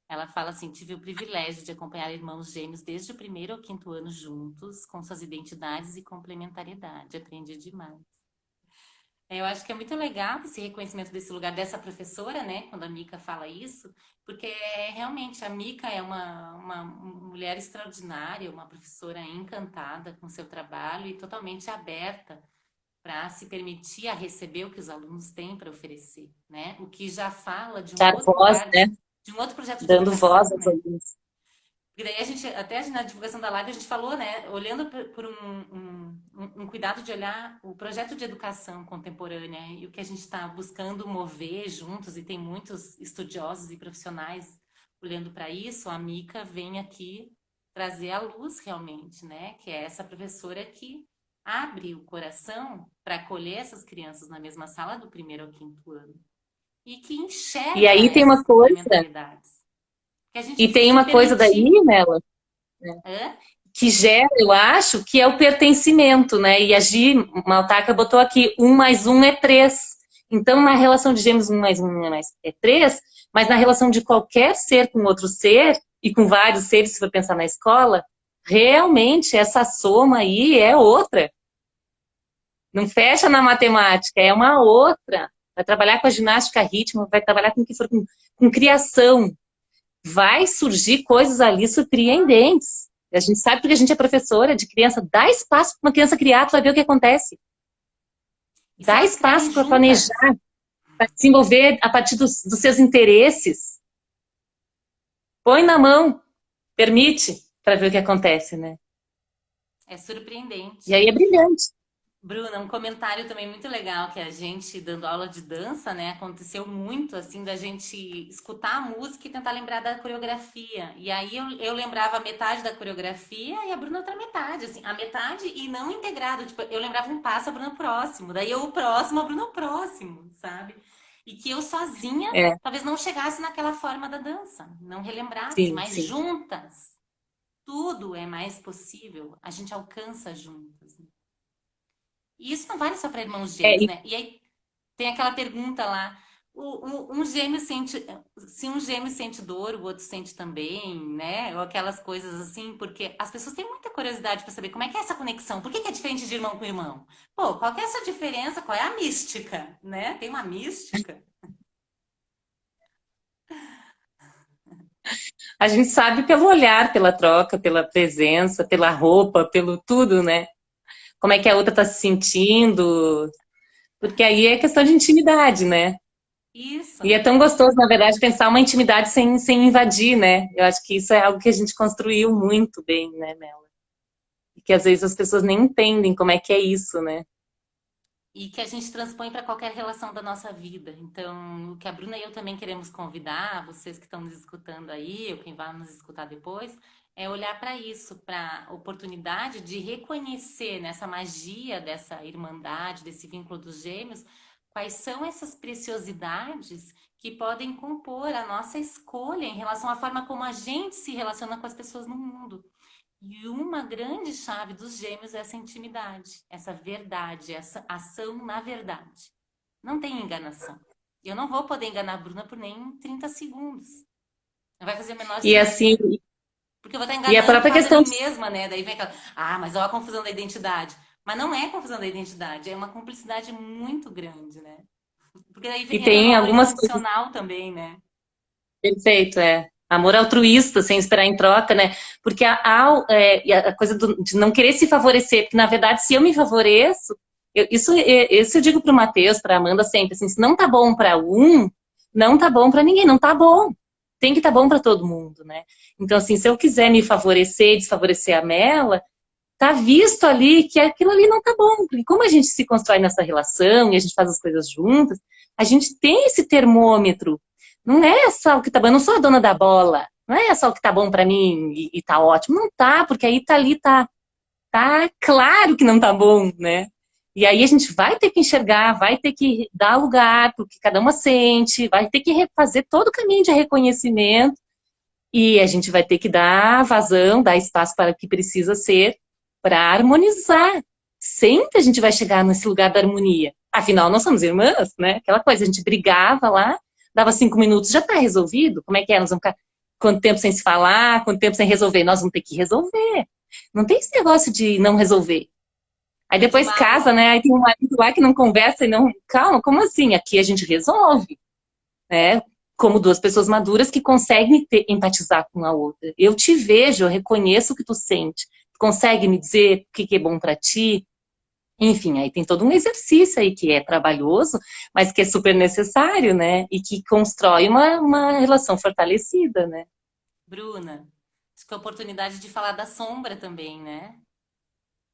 Ela fala assim, tive o privilégio de acompanhar irmãos gêmeos desde o 1º ao 5º ano juntos, com suas identidades e complementariedade. Aprendi demais. Eu acho que é muito legal esse reconhecimento desse lugar dessa professora, né? Quando a Mica fala isso, porque realmente a Mica é uma mulher extraordinária, uma professora encantada com seu trabalho e totalmente aberta para se permitir a receber o que os alunos têm para oferecer, né? O que já fala de um Dar outro voz, lugar, né? de um outro projeto de Dando educação, voz aos né? alunos. E daí a gente, até na divulgação da live, a gente falou, né? Olhando por um cuidado de olhar o projeto de educação contemporânea e o que a gente está buscando mover juntos, e tem muitos estudiosos e profissionais olhando para isso, a Mica vem aqui trazer a luz realmente, né? Que é essa professora que abre o coração para acolher essas crianças na mesma sala do 1º ao 5º ano. E que enxerga E aí tem uma essas coisa, complementaridades. Que a gente e tem se uma coisa daí, permitir. Nela, que gera, eu acho, que é o pertencimento, né? E a Gi Maltaca botou aqui, 1 mais 1 é 3. Então, na relação de gêmeos, 1 mais 1 é 3, mas na relação de qualquer ser com outro ser, e com vários seres, se for pensar na escola, realmente essa soma aí é outra. Não fecha na matemática, é uma outra. vai trabalhar com a ginástica rítmica, vai trabalhar com o que for, com criação. Vai surgir coisas ali surpreendentes. A gente sabe porque a gente é professora de criança, dá espaço para uma criança criar, tu vai ver o que acontece. E se Dá elas criarem espaço para juntas? planejar, para desenvolver a partir dos seus interesses. Põe na mão, permite, para ver o que acontece, né? É E surpreendente. aí é brilhante. Bruna, um comentário também muito legal que a gente, dando aula de dança, né, aconteceu muito, assim, da gente escutar a música e tentar lembrar da coreografia. E aí eu lembrava metade da coreografia e a Bruna outra metade, assim, a metade e não integrado. Tipo, eu lembrava um passo, a Bruna o próximo, daí eu o próximo, a Bruna o próximo, sabe? E que eu sozinha É, talvez não chegasse naquela forma da dança, não relembrasse, sim, mas sim. juntas, tudo é mais possível, a gente alcança juntas, né? E isso não vale só para irmãos É, gêmeos, né? E aí tem aquela pergunta lá, um gêmeo sente, se um gêmeo sente dor, o outro sente também, né? Ou aquelas coisas assim, porque as pessoas têm muita curiosidade para saber como é que é essa conexão, por que que é diferente de irmão com irmão? Pô, qual que é essa diferença? Qual é a mística, né? Tem uma mística? a gente sabe pelo olhar, pela troca, pela presença, pela roupa, pelo tudo, né? Como é que a outra está se sentindo, porque aí é questão de intimidade, né? E Isso. é tão gostoso, na verdade, pensar uma intimidade sem invadir, né? Eu acho que isso é algo que a gente construiu muito bem, né, Mel? E que às vezes as pessoas nem entendem como é que é isso, né? E que a gente transpõe para qualquer relação da nossa vida. Então, o que a Bruna e eu também queremos convidar, vocês que estão nos escutando aí, ou quem vai nos escutar depois, é olhar para isso, para a oportunidade de reconhecer nessa magia dessa irmandade, desse vínculo dos gêmeos, quais são essas preciosidades que podem compor a nossa escolha em relação à forma como a gente se relaciona com as pessoas no mundo. E uma grande chave dos gêmeos é essa intimidade, essa verdade, essa ação na verdade. Não tem enganação. Eu não vou poder enganar a Bruna por nem 30 segundos. Não vai fazer o menor E assim, sentido. Porque eu vou estar e a enganando própria quase a questão mim de, mesma, né? Daí vem aquela, mas olha a confusão da identidade. Mas não é confusão da identidade, é uma cumplicidade muito grande, né? Porque daí e entra no tem amor algumas coisas, incondicional também, né? perfeito, é. Amor altruísta, sem esperar em troca, né? Porque e a coisa de não querer se favorecer, porque na verdade, se eu me favoreço, isso eu digo para o Matheus, para a Amanda sempre, assim, se não tá bom para um, não tá bom para ninguém, não tá bom. Tem que tá bom para todo mundo, né? Então, assim, se eu quiser me favorecer e desfavorecer a Mela, tá visto ali que aquilo ali não tá bom. Porque como a gente se constrói nessa relação e a gente faz as coisas juntas, a gente tem esse termômetro. Não é só o que tá bom, eu não sou a dona da bola. Não é só o que tá bom para mim e tá ótimo. Não tá, porque aí tá ali, tá claro que não tá bom, né? E aí a gente vai ter que enxergar, vai ter que dar lugar para o que cada uma sente, vai ter que fazer todo o caminho de reconhecimento e a gente vai ter que dar vazão, dar espaço para o que precisa ser para harmonizar. Sempre a gente vai chegar nesse lugar da harmonia. Afinal, nós somos irmãs, né? Aquela coisa, a gente brigava lá, dava 5 minutos, já está resolvido? Como é que é? Nós vamos ficar quanto tempo sem se falar, quanto tempo sem resolver? Nós vamos ter que resolver. Não tem esse negócio de não resolver. Aí É de depois uma casa, né? Aí tem um marido lá que não conversa e não. Calma, como assim? Aqui a gente resolve, né? Como duas pessoas maduras que conseguem empatizar com a outra. Eu te vejo, eu reconheço o que tu sente. Tu consegue me dizer o que é bom para ti? Enfim, aí tem todo um exercício aí que é trabalhoso, mas que é super necessário, né? E que constrói uma relação fortalecida, né? Bruna. Acho que é a oportunidade de falar da sombra também, né?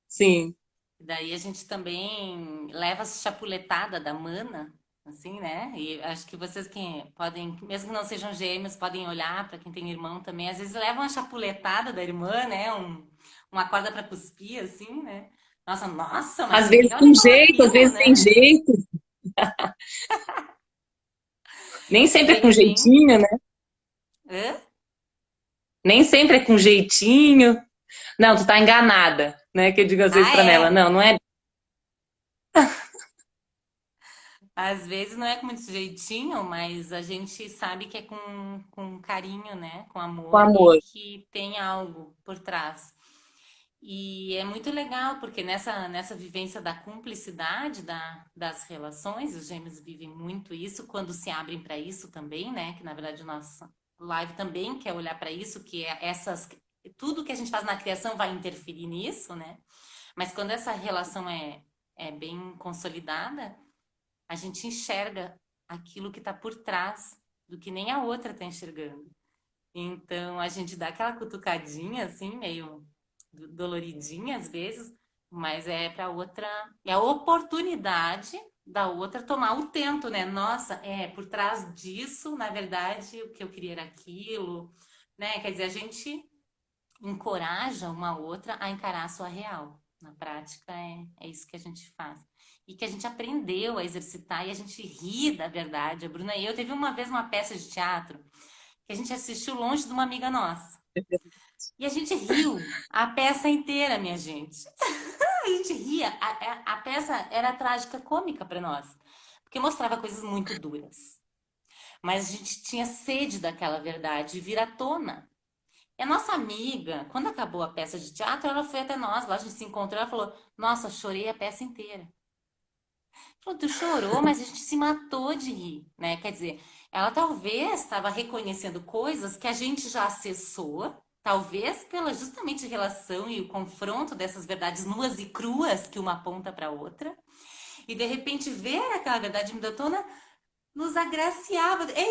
Sim. Daí a gente também leva a chapuletada da mana, assim, né? E acho que vocês que podem, mesmo que não sejam gêmeos, podem olhar para quem tem irmão também. Às vezes levam a chapuletada da irmã, né? Uma corda para cuspir, assim, né? Nossa, mas Às por que vezes que ela com me falou jeito, às aquilo, vezes sem né? jeito. Nem E sempre é daí com depende. jeitinho, né? Hã? Nem sempre é com jeitinho. Não, tu tá enganada, né? Que eu digo às vezes Ah, pra ela, é. não, não é Às vezes não é com muito jeitinho, mas a gente sabe que é com carinho, né? Com com amor e amor. que tem algo por trás. E é muito legal, porque nessa vivência da cumplicidade das relações, os gêmeos vivem muito isso, quando se abrem para isso também, né? Que na verdade o nosso live também quer olhar para isso, que é tudo que a gente faz na criação vai interferir nisso, né? Mas quando essa relação é bem consolidada, a gente enxerga aquilo que está por trás do que nem a outra está enxergando. Então a gente dá aquela cutucadinha assim, meio doloridinha às vezes, mas é para outra, é a oportunidade da outra tomar o tento, né? Nossa, por trás disso, na verdade, o que eu queria era aquilo, né? Quer dizer, a gente encoraja uma outra a encarar a sua real. Na prática, é isso que a gente faz. E que a gente aprendeu a exercitar e a gente ri da verdade. A Bruna e eu teve uma vez uma peça de teatro que a gente assistiu longe de uma amiga nossa. E a gente riu a peça inteira, minha gente. A gente ria. A peça era trágica cômica para nós, porque mostrava coisas muito duras. Mas a gente tinha sede daquela verdade vir à tona. E a nossa amiga, quando acabou a peça de teatro, ela foi até nós, lá a gente se encontrou, ela falou: Nossa, chorei a peça inteira. Falou, tu chorou, mas a gente se matou de rir, né? Quer dizer, ela talvez estava reconhecendo coisas que a gente já acessou, talvez pela justamente relação e o confronto dessas verdades nuas e cruas que uma aponta para a outra, e de repente ver aquela verdade me tona nos agraciava. É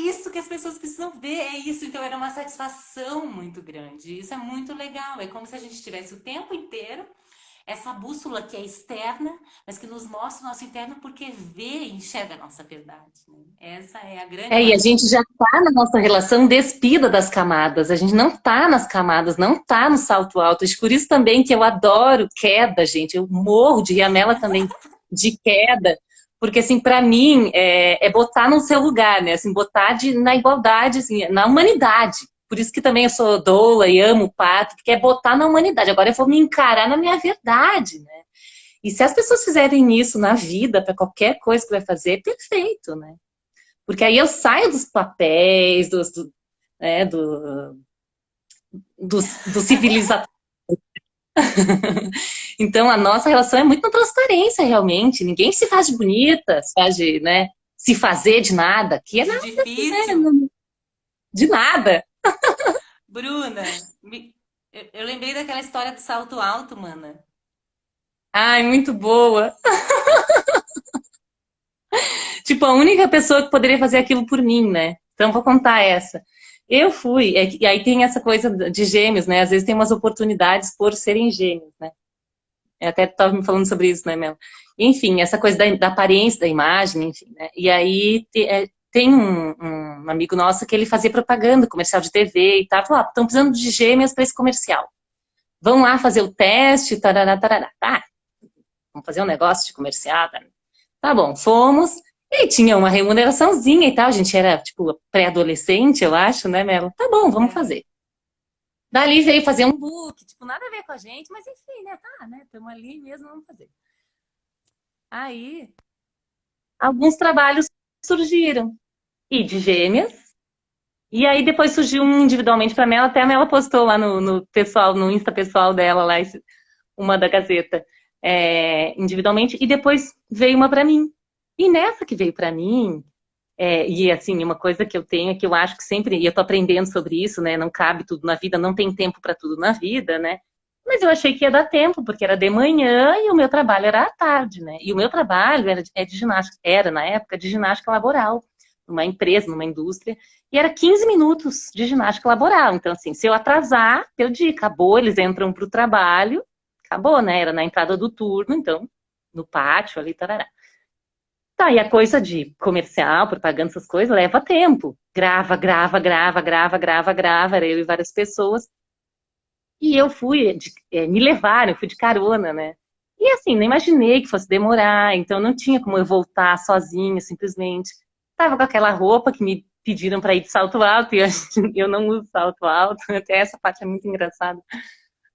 isso que as pessoas precisam ver, é isso. Então era uma satisfação muito grande. Isso é muito legal. É como se a gente tivesse o tempo inteiro essa bússola que é externa, mas que nos mostra o nosso interno porque vê e enxerga a nossa verdade. Né? Essa é a grande E a gente magia. já está na nossa relação despida das camadas. A gente não está nas camadas, não está no salto alto. E por isso também que eu adoro queda, gente. Eu morro de rir, a Mela também, de queda. Porque, assim, para mim, é botar no seu lugar, né? Assim, botar na igualdade, assim, na humanidade. Por isso que também eu sou doula e amo o pato, porque é botar na humanidade. Agora eu vou me encarar na minha verdade, né? E se as pessoas fizerem isso na vida, para qualquer coisa que vai fazer, é perfeito, né? Porque aí eu saio dos papéis, do civilizatório. Então, a nossa relação é muito na transparência, realmente. Ninguém se faz de bonita, se faz de, né, se fazer de nada, que é De nada, né, difícil. de nada. Bruna, eu lembrei daquela história do salto alto, mana. Ai, muito boa. Tipo, a única pessoa que poderia fazer aquilo por mim, né? Então, vou contar essa. Eu fui, e aí tem essa coisa de gêmeos, né? Às vezes tem umas oportunidades por serem gêmeos, né? Eu até estava me falando sobre isso, né, Mel? Enfim, essa coisa da aparência, da imagem, enfim, né? E aí tem um amigo nosso que ele fazia propaganda, comercial de TV e tal. Falou, estão precisando de gêmeas para esse comercial. Vão lá fazer o teste, tarará, tarará. Tá, vamos fazer um negócio de comercial. Tá bom, fomos. E aí tinha uma remuneraçãozinha e tal. A gente era, tipo, pré-adolescente, eu acho, né, Melo? Tá bom, vamos É. fazer. Dali veio fazer um book, tipo, nada a ver com a gente, mas enfim, né? Tá, né? Estamos ali mesmo, vamos fazer. Aí, alguns trabalhos surgiram. E de gêmeas. E aí depois surgiu um individualmente para Mela, até a Mela postou lá no pessoal, no Insta pessoal dela, lá, uma da Gazeta, individualmente, e depois veio uma para mim. E nessa que veio para mim, e assim, uma coisa que eu tenho é que eu acho que sempre, e eu tô aprendendo sobre isso, né? Não cabe tudo na vida, não tem tempo para tudo na vida, né? Mas eu achei que ia dar tempo, porque era de manhã e o meu trabalho era à tarde, né? E o meu trabalho é de ginástica, era na época de ginástica laboral, numa empresa, numa indústria, e era 15 minutos de ginástica laboral. Então, assim, se eu atrasar, eu digo, acabou, eles entram para o trabalho, acabou, né? Era na entrada do turno, então, no pátio ali, tarará. Tá, e a coisa de comercial, propaganda, essas coisas, leva tempo. Grava, grava, grava, grava, grava, grava, era eu e várias pessoas. E eu fui, me levaram, eu fui de carona, né? E assim, não imaginei que fosse demorar, então não tinha como eu voltar sozinha, simplesmente. Tava com aquela roupa que me pediram para ir de salto alto, e eu não uso salto alto, até essa parte é muito engraçada.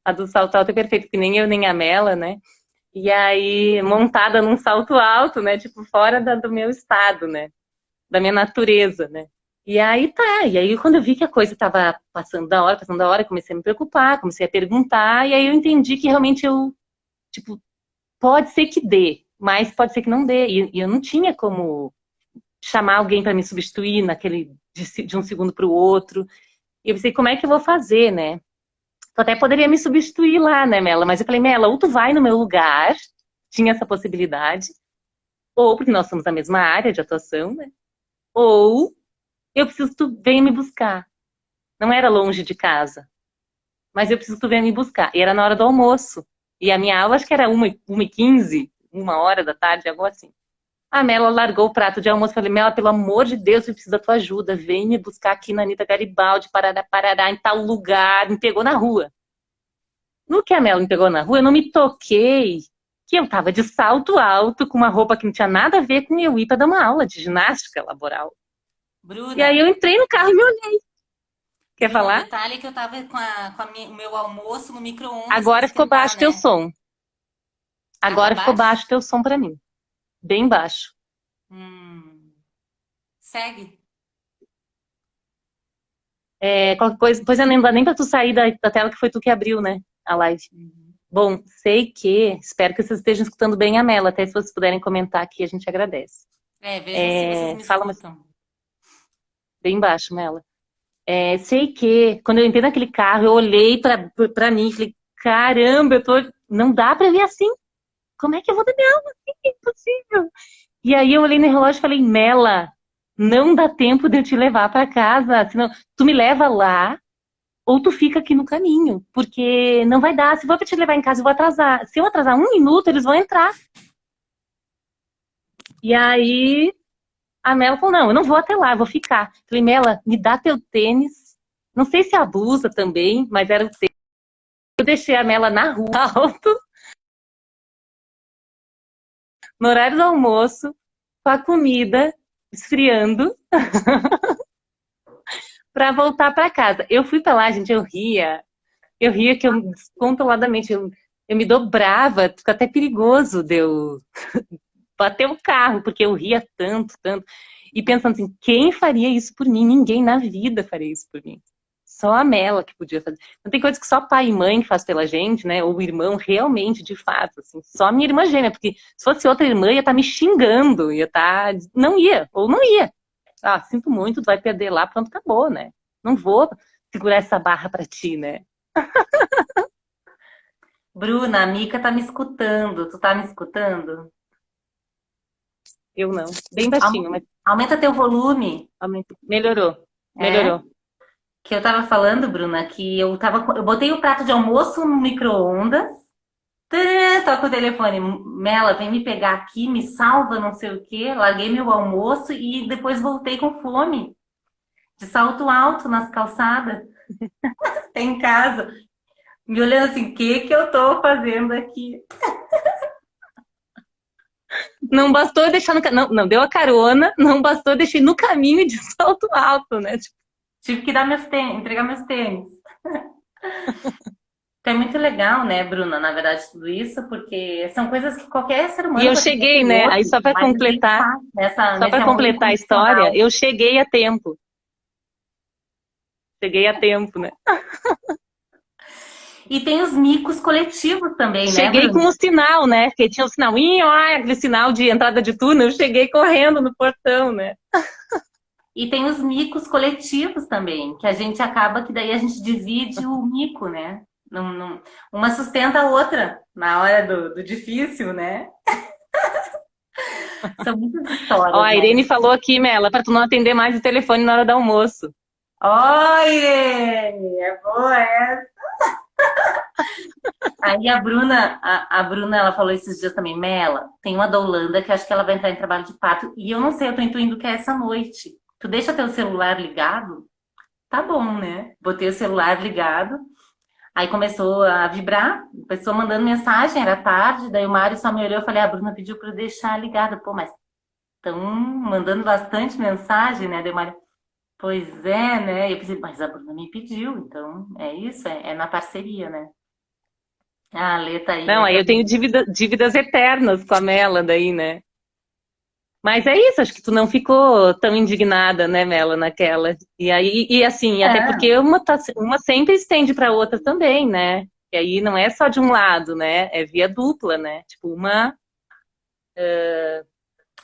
A do salto alto é perfeita, porque nem eu nem a Mela, né? E aí, montada num salto alto, né? Tipo, fora do meu estado, né? Da minha natureza, né? E aí tá, e aí quando eu vi que a coisa tava passando da hora, comecei a me preocupar, comecei a perguntar, e aí eu entendi que realmente eu, tipo, pode ser que dê, mas pode ser que não dê. E eu não tinha como chamar alguém para me substituir naquele de um segundo para o outro. E eu pensei, como é que eu vou fazer, né? Tu até poderia me substituir lá, né, Mela? Mas eu falei, Mela, ou tu vai no meu lugar, tinha essa possibilidade, ou porque nós somos da mesma área de atuação, né? Ou eu preciso que tu venha me buscar. Não era longe de casa, mas eu preciso que tu venha me buscar. E era na hora do almoço. E a minha aula acho que era 1h15, 1 hora da tarde, algo assim. A Mela largou o prato de almoço. Falei, Mela, pelo amor de Deus, eu preciso da tua ajuda. Vem me buscar aqui na Anitta Garibaldi, Parará, Parará, em tal lugar. Me pegou na rua. No que a Mela me pegou na rua, eu não me toquei que eu tava de salto alto, com uma roupa que não tinha nada a ver com eu ir pra dar uma aula de ginástica laboral. E aí Bruna, eu entrei no carro e me olhei. Quer Bruna, falar? detalhe que eu tava o meu almoço no micro-ondas para Agora ficou esquentar, baixo teu né? som. Ah, tá Agora ficou baixo? baixo teu som pra mim. Bem baixo. Hum, segue. É, qualquer coisa, depois eu não dá nem pra tu sair da tela que foi tu que abriu, né? A live. Uhum. Bom, sei que, espero que vocês estejam escutando bem a Mela, até se vocês puderem comentar aqui, a gente agradece. É, vejam se vocês me Fala mais escutam. bem baixo, Mela. Sei que, quando eu entrei naquele carro, eu olhei pra mim e falei, caramba, não dá pra ver assim. Como é que eu vou dar minha aula assim? É impossível. E aí eu olhei no relógio e falei, Mela, não dá tempo de eu te levar pra casa, senão tu me leva lá ou tu fica aqui no caminho, porque não vai dar. Se for pra te levar em casa, eu vou atrasar. Se eu atrasar 1 minuto, eles vão entrar. E aí a Mela falou, não, eu não vou até lá, eu vou ficar. Falei, Mela, me dá teu tênis. Não sei se abusa também, mas era o tênis. Eu deixei a Mela na rua alto, no horário do almoço, com a comida esfriando, para voltar para casa. Eu fui para lá, gente, eu ria que eu descontroladamente, eu me dobrava, fica até perigoso de eu bater o carro, porque eu ria tanto, tanto. E pensando assim, quem faria isso por mim? Ninguém na vida faria isso por mim. Só a Mela que podia fazer. Não tem coisa que só pai e mãe faz pela gente, né? Ou o irmão, realmente, de fato. Assim. Só a minha irmã gêmea, porque se fosse outra irmã, ia estar me xingando, ia estar. Não ia, ou não ia. Ah, sinto muito, tu vai perder lá, pronto, acabou, né? Não vou segurar essa barra pra ti, né? Bruna, a Mica tá me escutando. Tu tá me escutando? Eu não. Bem baixinho, mas Aumenta teu volume. melhorou. É? Melhorou. Que eu tava falando, Bruna, que eu botei o prato de almoço no micro-ondas. Tã, toca o telefone. Mela, vem me pegar aqui, me salva, não sei o quê. Larguei meu almoço e depois voltei com fome. De salto alto nas calçadas. Tem em casa. Me olhando assim, o que que eu tô fazendo aqui? Não bastou deixar no não, não deu a carona, não bastou deixar no caminho de salto alto, né? Tipo, Tive que dar meus tênis, entregar meus tênis. Então é muito legal, né, Bruna, na verdade, tudo isso, porque são coisas que qualquer ser e humano eu poderia cheguei, ter né? Aí hoje, mas a gente tá só nesse para amor completar a história, incondicional. eu cheguei a tempo. Cheguei a tempo, né? E tem os micos coletivos também, né, Cheguei com Bruna? o sinal, né? Porque tinha o sinal, aquele sinal de entrada de túnel, eu cheguei correndo no portão, né? E tem os micos coletivos também, que a gente acaba que daí a gente divide o mico, né? Uma sustenta a outra na hora do difícil, né? São muitas Ó, histórias, a né? Irene falou aqui, Mela, para tu não atender mais o telefone na hora do almoço. Oi, Irene! É boa essa. Aí a Bruna, ela falou esses dias também, Mela, tem uma da Holanda que acho que ela vai entrar em trabalho de parto, e eu não sei, eu tô intuindo que é essa noite. Tu deixa teu celular ligado? Tá bom, né? Botei o celular ligado, aí começou a vibrar, a pessoa mandando mensagem, era tarde, daí o Mário só me olhou e falei, a Bruna pediu pra eu deixar ligada. Pô, mas estão mandando bastante mensagem, né? Daí o Mário, pois é, né? E eu pensei, mas a Bruna me pediu, então é isso, é na parceria, né? Ah, a Lê tá aí, Não, Lê aí tá eu tenho bem. dívidas eternas com a Mela daí, né? Mas é isso, acho que tu não ficou tão indignada, né, Mela, naquela. E aí, e assim, até porque uma sempre estende para outra também, né? E aí não é só de um lado, né? É via dupla, né? Tipo, uma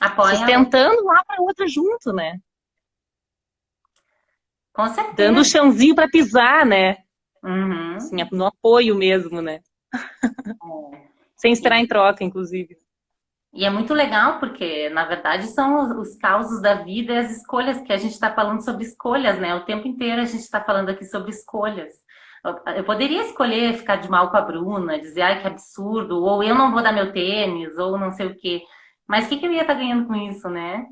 Apoia a outra. sustentando lá para outra junto, né? Com Dando o certeza. chãozinho para pisar, né? Assim, Uhum. no apoio mesmo, né? Sem esperar em E, troca, inclusive. e é muito legal porque, na verdade, são os causos da vida e as escolhas que a gente está falando sobre escolhas, né? O tempo inteiro a gente está falando aqui sobre escolhas. Eu poderia escolher ficar de mal com a Bruna, dizer, ai, que absurdo, ou eu não vou dar meu tênis, ou não sei o quê. Mas o que que eu ia estar ganhando com isso, né?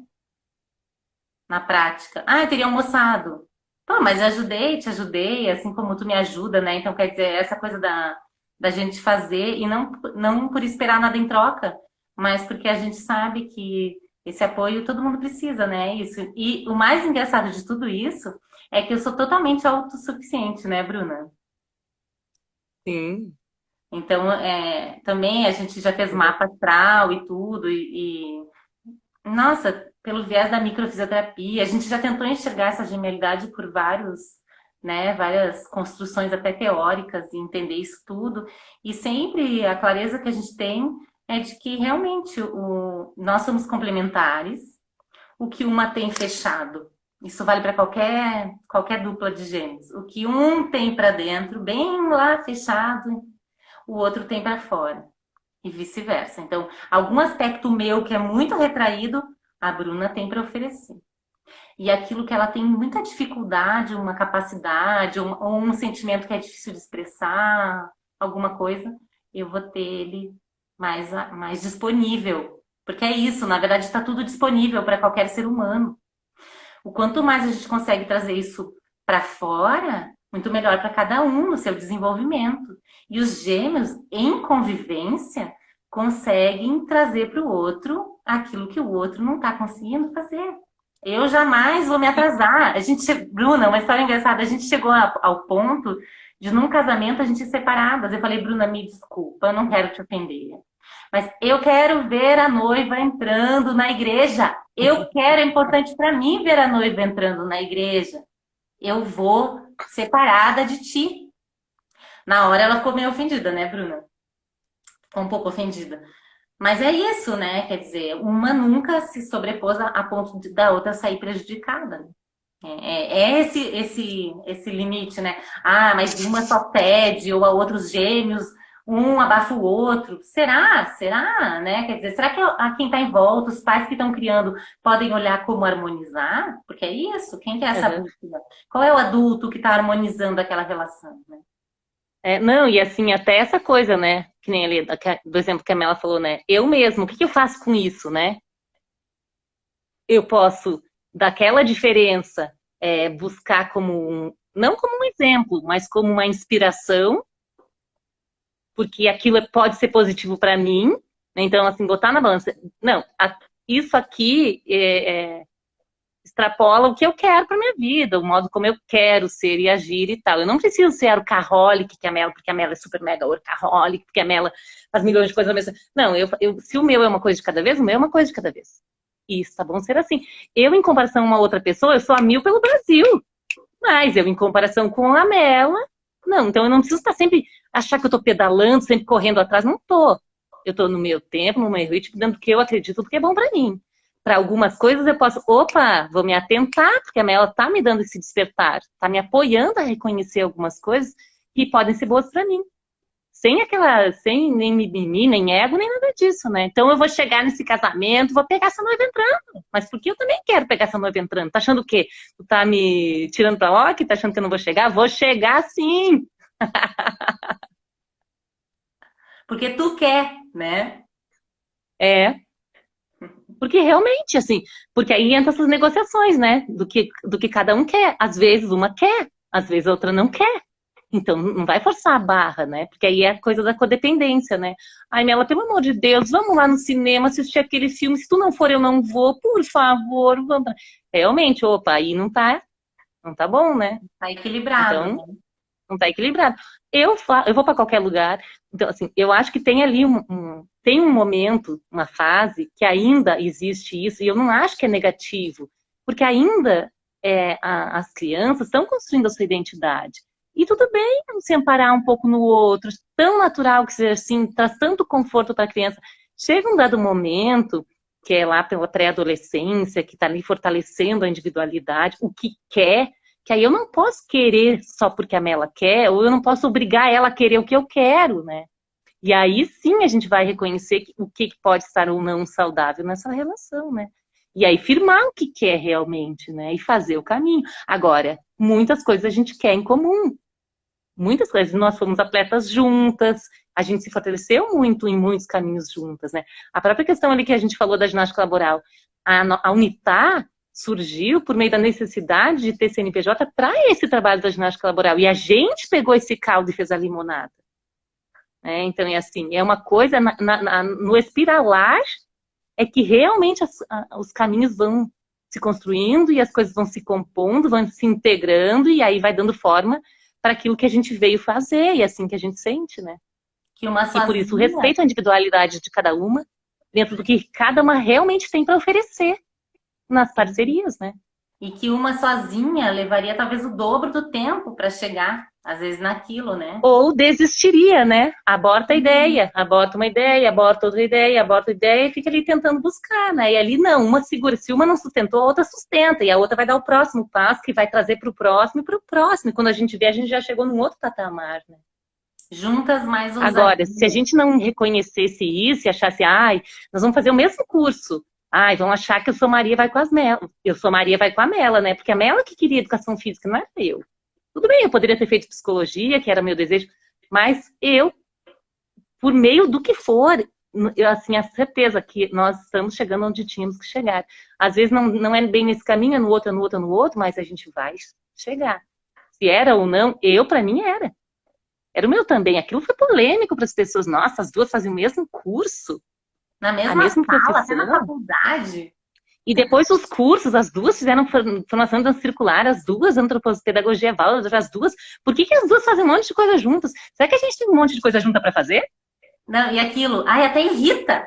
Na prática. Ah, eu teria almoçado. Pô, mas eu ajudei, te ajudei, assim como tu me ajuda, né? Então, quer dizer, essa coisa da gente fazer e não por esperar nada em troca, mas porque a gente sabe que esse apoio todo mundo precisa, né? Isso. E o mais engraçado de tudo isso é que eu sou totalmente autossuficiente, né, Bruna? Sim, Então, também a gente já fez é mapa verdade. astral e tudo, nossa, pelo viés da microfisioterapia, a gente já tentou enxergar essa genialidade por várias construções até teóricas e entender isso tudo. E sempre a clareza que a gente tem é de que realmente nós somos complementares, o que uma tem fechado. Isso vale para qualquer dupla de gêmeos. O que um tem para dentro, bem lá fechado, o outro tem para fora e vice-versa. Então, algum aspecto meu que é muito retraído, a Bruna tem para oferecer. E aquilo que ela tem muita dificuldade, uma capacidade, ou um sentimento que é difícil de expressar, alguma coisa, eu vou ter ele mais disponível. Porque é isso, na verdade, está tudo disponível para qualquer ser humano. O quanto mais a gente consegue trazer isso para fora, muito melhor para cada um no seu desenvolvimento. E os gêmeos, em convivência, conseguem trazer para o outro aquilo que o outro não está conseguindo fazer. Eu jamais vou me atrasar. Bruna, uma história engraçada. A gente chegou ao ponto de, num casamento, a gente ir separadas. Eu falei, Bruna, me desculpa, eu não quero te ofender. Mas eu quero ver a noiva entrando na igreja. Eu quero, é importante para mim ver a noiva entrando na igreja. Eu vou separada de ti. Na hora ela ficou meio ofendida, né, Bruna? Ficou um pouco ofendida. Mas é isso, né? Quer dizer, uma nunca se sobrepôs a ponto da outra sair prejudicada, né? É esse limite, né? Ah, mas uma só pede, ou a outros gêmeos, um abafa o outro. Será? Será? Né? Quer dizer, será que a quem está em volta, os pais que estão criando, podem olhar como harmonizar? Porque é isso, quem que é essa Uhum. bússola? Qual é o adulto que está harmonizando aquela relação, né? Não, e assim, até essa coisa, né? Que nem ali, do exemplo que a Mela falou, né? Eu mesmo, o que que eu faço com isso, né? Eu posso, daquela diferença, buscar não como um exemplo, mas como uma inspiração, porque aquilo pode ser positivo para mim, né? Então, assim, botar na balança. Não, isso aqui extrapola o que eu quero para minha vida, o modo como eu quero ser e agir e tal. Eu não preciso ser a workaholic, que a Mela, porque a Mela é super mega workaholic, porque a Mela faz milhões de coisas na mesa. Não, se o meu é uma coisa de cada vez, o meu é uma coisa de cada vez. Isso, tá bom ser assim. Eu, em comparação a uma outra pessoa, eu sou a mil pelo Brasil. Mas eu, em comparação com a Mela, não. Então eu não preciso estar sempre, achar que eu tô pedalando, sempre correndo atrás. Não tô. Eu tô no meu tempo, no meu ritmo, dando o que eu acredito, do que é bom para mim. Para algumas coisas eu posso, opa, vou me atentar, porque a Mela tá me dando esse despertar, tá me apoiando a reconhecer algumas coisas que podem ser boas para mim. Sem nem mimimi, nem ego, nem nada disso, né? Então eu vou chegar nesse casamento, vou pegar essa noiva entrando. Mas porque eu também quero pegar essa noiva entrando. Tá achando o quê? Tu tá me tirando pra lá, que tá achando que eu não vou chegar? Vou chegar sim! Porque tu quer, né? É, porque realmente, assim, porque aí entra essas negociações, né? Do que cada um quer. Às vezes uma quer, às vezes a outra não quer. Então, não vai forçar a barra, né? Porque aí é a coisa da codependência, né? Ai, Mela, pelo amor de Deus, vamos lá no cinema assistir aquele filme. Se tu não for, eu não vou, por favor, vamos. Realmente, opa, aí não tá bom, né? Tá equilibrado, Então, né? não tá equilibrado. eu vou para qualquer lugar. Então, assim, eu acho que tem ali tem um momento, uma fase, que ainda existe isso, e eu não acho que é negativo, porque ainda as crianças estão construindo a sua identidade. E tudo bem se amparar um pouco no outro, tão natural que seja assim, traz tanto conforto para a criança. Chega um dado momento, que é lá pela pré-adolescência, que está ali fortalecendo a individualidade, o que quer, que aí eu não posso querer só porque a Mela quer, ou eu não posso obrigar ela a querer o que eu quero, né? E aí sim a gente vai reconhecer o que pode estar ou não saudável nessa relação, né? E aí firmar o que quer realmente, né? E fazer o caminho. Agora, muitas coisas a gente quer em comum. Muitas coisas. Nós fomos atletas juntas, a gente se fortaleceu muito em muitos caminhos juntas, né? A própria questão ali que a gente falou da ginástica laboral, a Unitar surgiu por meio da necessidade de ter CNPJ para esse trabalho da ginástica laboral. E a gente pegou esse caldo e fez a limonada. Então, é assim, é uma coisa, no espiralar é que realmente os caminhos vão se construindo e as coisas vão se compondo, vão se integrando e aí vai dando forma para aquilo que a gente veio fazer e é assim que a gente sente, né? Que uma sozinha... E por isso, respeito a individualidade de cada uma, dentro do que cada uma realmente tem para oferecer nas parcerias, né? E que uma sozinha levaria talvez o dobro do tempo para chegar, às vezes, naquilo, né? Ou desistiria, né? Aborta a ideia, aborta uma ideia, aborta outra ideia, aborta a ideia e fica ali tentando buscar, né? E ali não, uma segura. Se uma não sustentou, a outra sustenta. E a outra vai dar o próximo passo, que vai trazer para o próximo e para o próximo. E quando a gente vê, a gente já chegou num outro patamar, né? Juntas mais ousadia. Agora, se a gente não reconhecesse isso e achasse, ai, nós vamos fazer o mesmo curso. Ai, vão achar que eu sou Maria vai com as Mela. Eu sou Maria vai com a Mela, né? Porque a Mela que queria educação física, não era eu. Tudo bem, eu poderia ter feito psicologia, que era meu desejo, mas eu, por meio do que for, eu, assim, a certeza que nós estamos chegando onde tínhamos que chegar. Às vezes não é bem nesse caminho, é no outro, é no outro, é no outro, mas a gente vai chegar. Se era ou não, para mim era. Era o meu também. Aquilo foi polêmico para as pessoas. Nossa, as duas faziam o mesmo curso. Na mesma sala, até na faculdade. E depois os cursos, as duas fizeram formação circular, as duas pedagogia válida, as duas. Por que as duas fazem um monte de coisa juntas? Será que a gente tem um monte de coisa junta para fazer? Não, e aquilo, até irrita.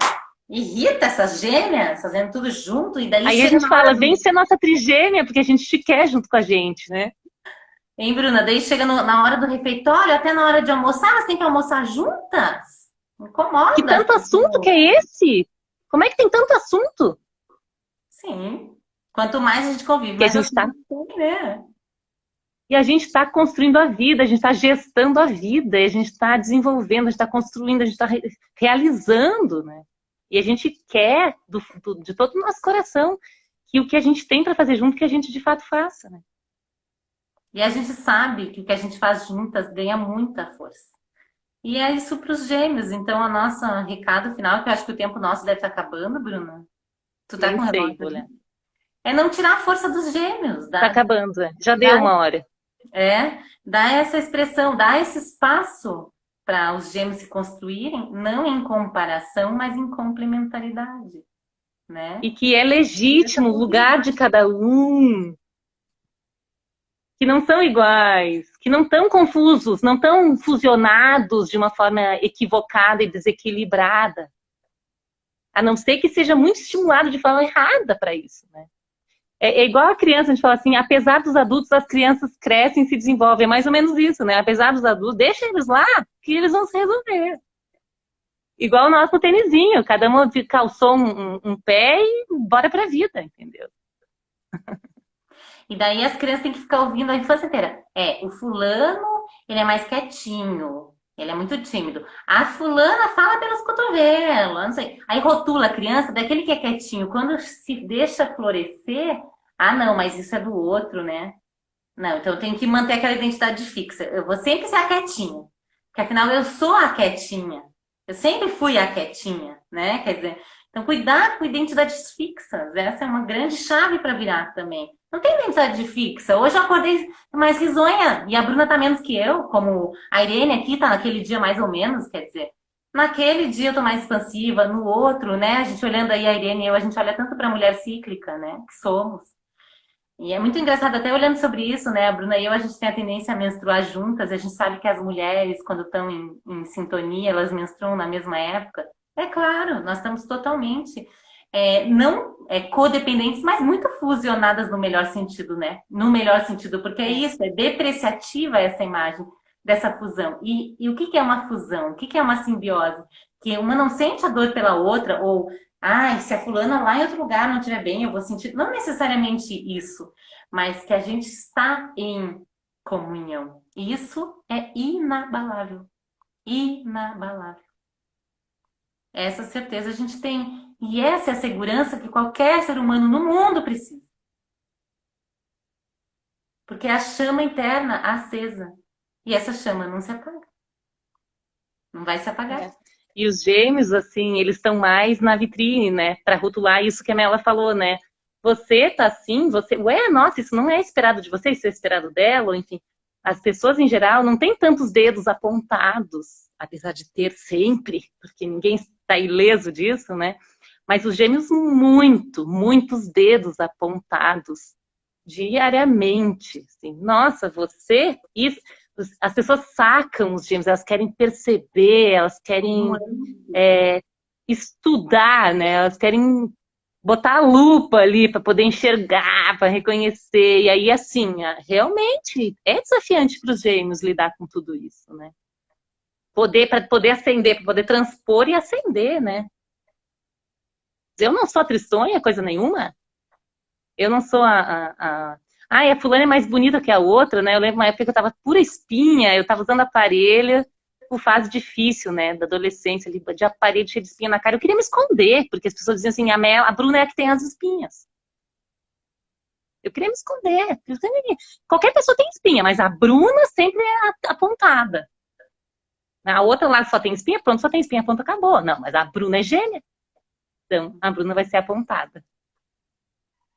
Irrita essas gêmeas, fazendo tudo junto. E daí aí a gente fala, vem ser nossa trigêmea, porque a gente te quer junto com a gente, né? Hein, Bruna? Daí chega na hora do refeitório, até na hora de almoçar, mas tem que almoçar juntas? Incomoda. Que tanto assunto que é esse? Como é que tem tanto assunto? Sim. Quanto mais a gente convive, mais a gente tá... né? E a gente está construindo a vida, a gente está gestando a vida, a gente está desenvolvendo, a gente está construindo, a gente está realizando, né? E a gente quer, de todo o nosso coração, que o que a gente tem para fazer junto, que a gente de fato faça, né? E a gente sabe que o que a gente faz juntas ganha muita força. E é isso para os gêmeos. Então, o nosso recado final, que eu acho que o tempo nosso deve estar acabando, Bruna. Tu tá com relógio? Olha. É não tirar a força dos gêmeos. Tá acabando, já deu uma hora. Dá essa expressão, dá esse espaço para os gêmeos se construírem, não em comparação, mas em complementaridade, né? E que é legítimo o lugar de cada um, que não são iguais, que não estão confusos, não estão fusionados de uma forma equivocada e desequilibrada. A não ser que seja muito estimulado de forma errada para isso, né? É igual a criança, a gente fala assim, apesar dos adultos, as crianças crescem e se desenvolvem. É mais ou menos isso, né? Apesar dos adultos, deixa eles lá, que eles vão se resolver. Igual nós com o tênisinho, cada um calçou um pé e bora pra vida, entendeu? E daí as crianças têm que ficar ouvindo a infância inteira. O fulano, ele é mais quietinho, ele é muito tímido. A fulana fala pelos cotovelos, não sei. Aí rotula a criança, daquele que é quietinho, quando se deixa florescer, não, mas isso é do outro, né? Não, então eu tenho que manter aquela identidade fixa. Eu vou sempre ser a quietinha. Porque afinal eu sou a quietinha. Eu sempre fui a quietinha, né? Quer dizer, então cuidar com identidades fixas. Essa é uma grande chave para virar também. Não tem identidade fixa. Hoje eu acordei mais risonha. E a Bruna tá menos que eu. Como a Irene aqui tá naquele dia mais ou menos. Quer dizer, naquele dia eu tô mais expansiva. No outro, né? A gente olhando aí a Irene e eu, a gente olha tanto pra mulher cíclica, né? Que somos. E é muito engraçado, até olhando sobre isso, né? A Bruna e eu, a gente tem a tendência a menstruar juntas, a gente sabe que as mulheres, quando estão em sintonia, elas menstruam na mesma época. É claro, nós estamos totalmente, não codependentes, mas muito fusionadas no melhor sentido, né? No melhor sentido, porque é É. isso, é depreciativa essa imagem dessa fusão. E o que que é uma fusão? O que que é uma simbiose? Que uma não sente a dor pela outra, ou ai, se a fulana lá em outro lugar não estiver bem, eu vou sentir. Não necessariamente isso, mas que a gente está em comunhão. Isso é inabalável. Inabalável. Essa certeza a gente tem. E essa é a segurança que qualquer ser humano no mundo precisa. Porque é a chama interna acesa. E essa chama não se apaga. Não vai se apagar. É. E os gêmeos, assim, eles estão mais na vitrine, né? Para rotular isso que a Mela falou, né? Você tá assim, você. Ué, nossa, isso não é esperado de você, isso é esperado dela, ou enfim. As pessoas em geral não têm tantos dedos apontados, apesar de ter sempre, porque ninguém está ileso disso, né? Mas os gêmeos, muitos dedos apontados diariamente. Assim. Nossa, você. Isso, as pessoas sacam os gêmeos, elas querem perceber, elas querem estudar, né? Elas querem botar a lupa ali para poder enxergar, para reconhecer. E aí, assim, realmente é desafiante para os gêmeos lidar com tudo isso, né? Para poder acender, para poder transpor e acender, né? Eu não sou tristonha, coisa nenhuma. Eu não sou a fulana é mais bonita que a outra, né? Eu lembro uma época que eu tava pura espinha, eu tava usando aparelho, por fase difícil, né? Da adolescência, ali, de aparelho cheio de espinha na cara. Eu queria me esconder, porque as pessoas diziam assim, a Bruna é a que tem as espinhas. Eu queria me esconder. Qualquer pessoa tem espinha, mas a Bruna sempre é apontada. A outra lá só tem espinha, pronto, só tem espinha, pronto, acabou. Não, mas a Bruna é gêmea. Então, a Bruna vai ser apontada.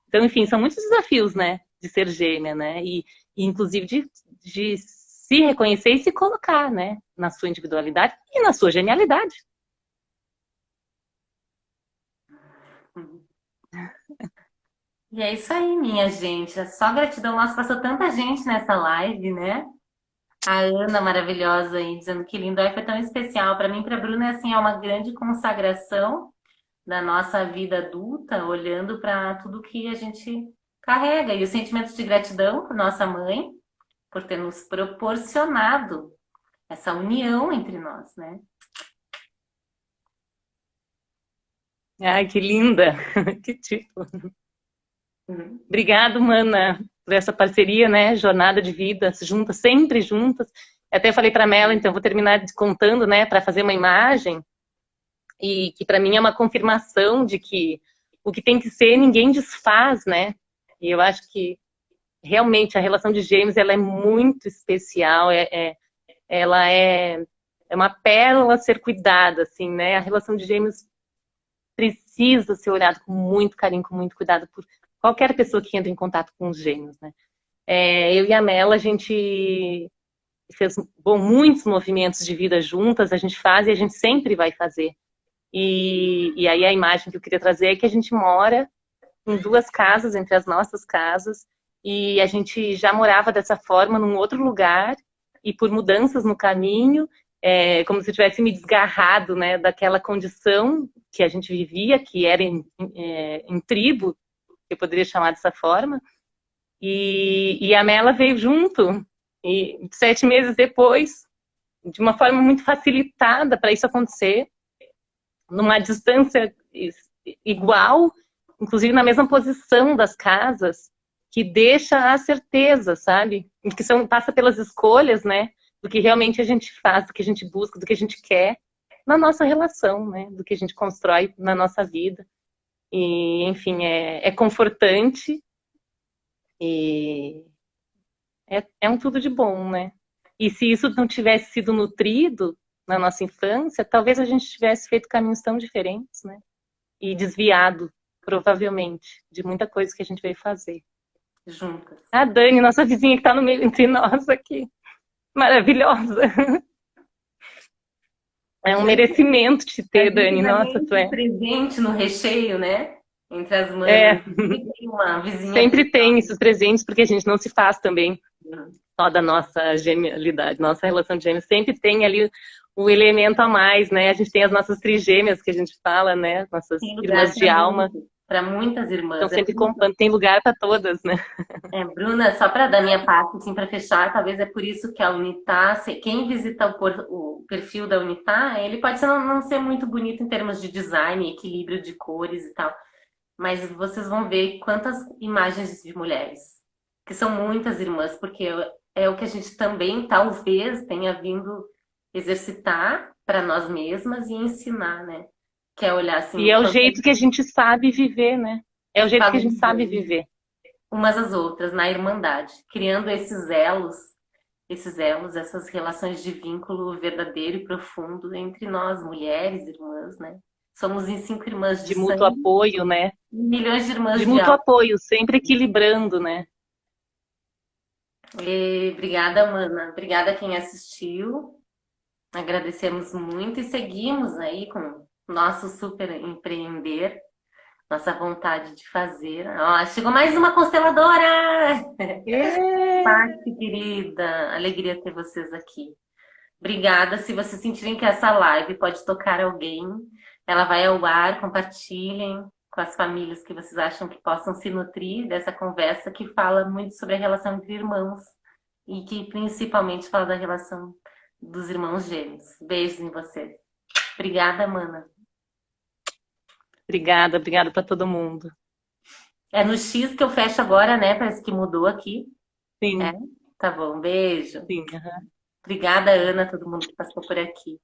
Então, enfim, são muitos desafios, né, de ser gêmea, né, e inclusive de se reconhecer e se colocar, né, na sua individualidade e na sua genialidade. E é isso aí, minha gente. É só gratidão. Nossa, passou tanta gente nessa live, né? A Ana maravilhosa aí, dizendo que lindo. Aí foi tão especial. Para mim, para a Bruna, é assim, é uma grande consagração da nossa vida adulta, olhando para tudo que a gente carrega. E o sentimento de gratidão por nossa mãe, por ter nos proporcionado essa união entre nós, né? Ai, que linda! Que tipo. Uhum. Obrigado, mana, por essa parceria, né, jornada de vida, juntas, sempre juntas. Até falei para Mela, então, vou terminar contando, né, para fazer uma imagem, e que para mim é uma confirmação de que o que tem que ser, ninguém desfaz, né? E eu acho que realmente a relação de gêmeos ela é muito especial, ela é uma pérola a ser cuidada, assim, né? A relação de gêmeos precisa ser olhada com muito carinho, com muito cuidado por qualquer pessoa que entra em contato com os gêmeos, né? Eu e a Mela, a gente fez muitos movimentos de vida juntas, a gente faz e a gente sempre vai fazer. E aí a imagem que eu queria trazer é que a gente mora em duas casas, entre as nossas casas, e a gente já morava dessa forma num outro lugar, e por mudanças no caminho, como se eu tivesse me desgarrado, né, daquela condição que a gente vivia, que era em tribo, que eu poderia chamar dessa forma, e a Mela veio junto, e 7 meses depois, de uma forma muito facilitada para isso acontecer, numa distância igual, inclusive na mesma posição das casas, que deixa a certeza, sabe? Que passa pelas escolhas, né? Do que realmente a gente faz, do que a gente busca, do que a gente quer na nossa relação, né? Do que a gente constrói na nossa vida. E, enfim, é confortante e é um tudo de bom, né? E se isso não tivesse sido nutrido na nossa infância, talvez a gente tivesse feito caminhos tão diferentes, né? E desviado, provavelmente, de muita coisa que a gente veio fazer. Juntas. A Dani, nossa vizinha que está no meio entre nós aqui. Maravilhosa. É um merecimento te ter, A gente Dani. ainda Nossa, tu vem é. presente no recheio, né? Entre as manas. É, uma vizinha sempre aqui. tem esses presentes, porque a gente não se faz também só da nossa genialidade, nossa relação de gêmeos. Sempre tem ali um elemento a mais, né? A gente tem as nossas trigêmeas que a gente fala, né? Nossas Tem irmãs lugar de alma. para muitas Estão irmãs. sempre comprando, tem lugar para todas, né? Bruna, só para dar minha parte, assim, para fechar, talvez é por isso que a Unitá, quem visita o perfil da Unitá, ele pode não ser muito bonito em termos de design, equilíbrio de cores e tal, mas vocês vão ver quantas imagens de mulheres, que são muitas irmãs, porque é o que a gente também, talvez, tenha vindo exercitar para nós mesmas e ensinar, né? Que é olhar assim, E o é o quanto a jeito que a gente sabe viver, né? É o gente jeito que a gente sabe valoriza viver. umas às outras na irmandade, criando esses elos, essas relações de vínculo verdadeiro e profundo entre nós, mulheres, irmãs, né? Somos em 5 irmãs de De mútuo sangue apoio, né? e milhões de De irmãs de mútuo alma. apoio, sempre equilibrando, né? E obrigada, mana. Obrigada a quem assistiu. Agradecemos muito e seguimos aí com nosso super empreender, nossa vontade de fazer. Ó, chegou mais uma consteladora! É. Parte, querida. Alegria ter vocês aqui. Obrigada. Se vocês sentirem que essa live pode tocar alguém, ela vai ao ar, compartilhem com as famílias que vocês acham que possam se nutrir dessa conversa que fala muito sobre a relação entre irmãos e que principalmente fala da relação dos irmãos gêmeos. Beijos em vocês. Obrigada, mana. Obrigada, obrigada para todo mundo. É no X que eu fecho agora, né? Parece que mudou aqui. É? Sim, Tá bom. Beijo. sim. Aham. Obrigada, Ana, todo mundo que passou por aqui.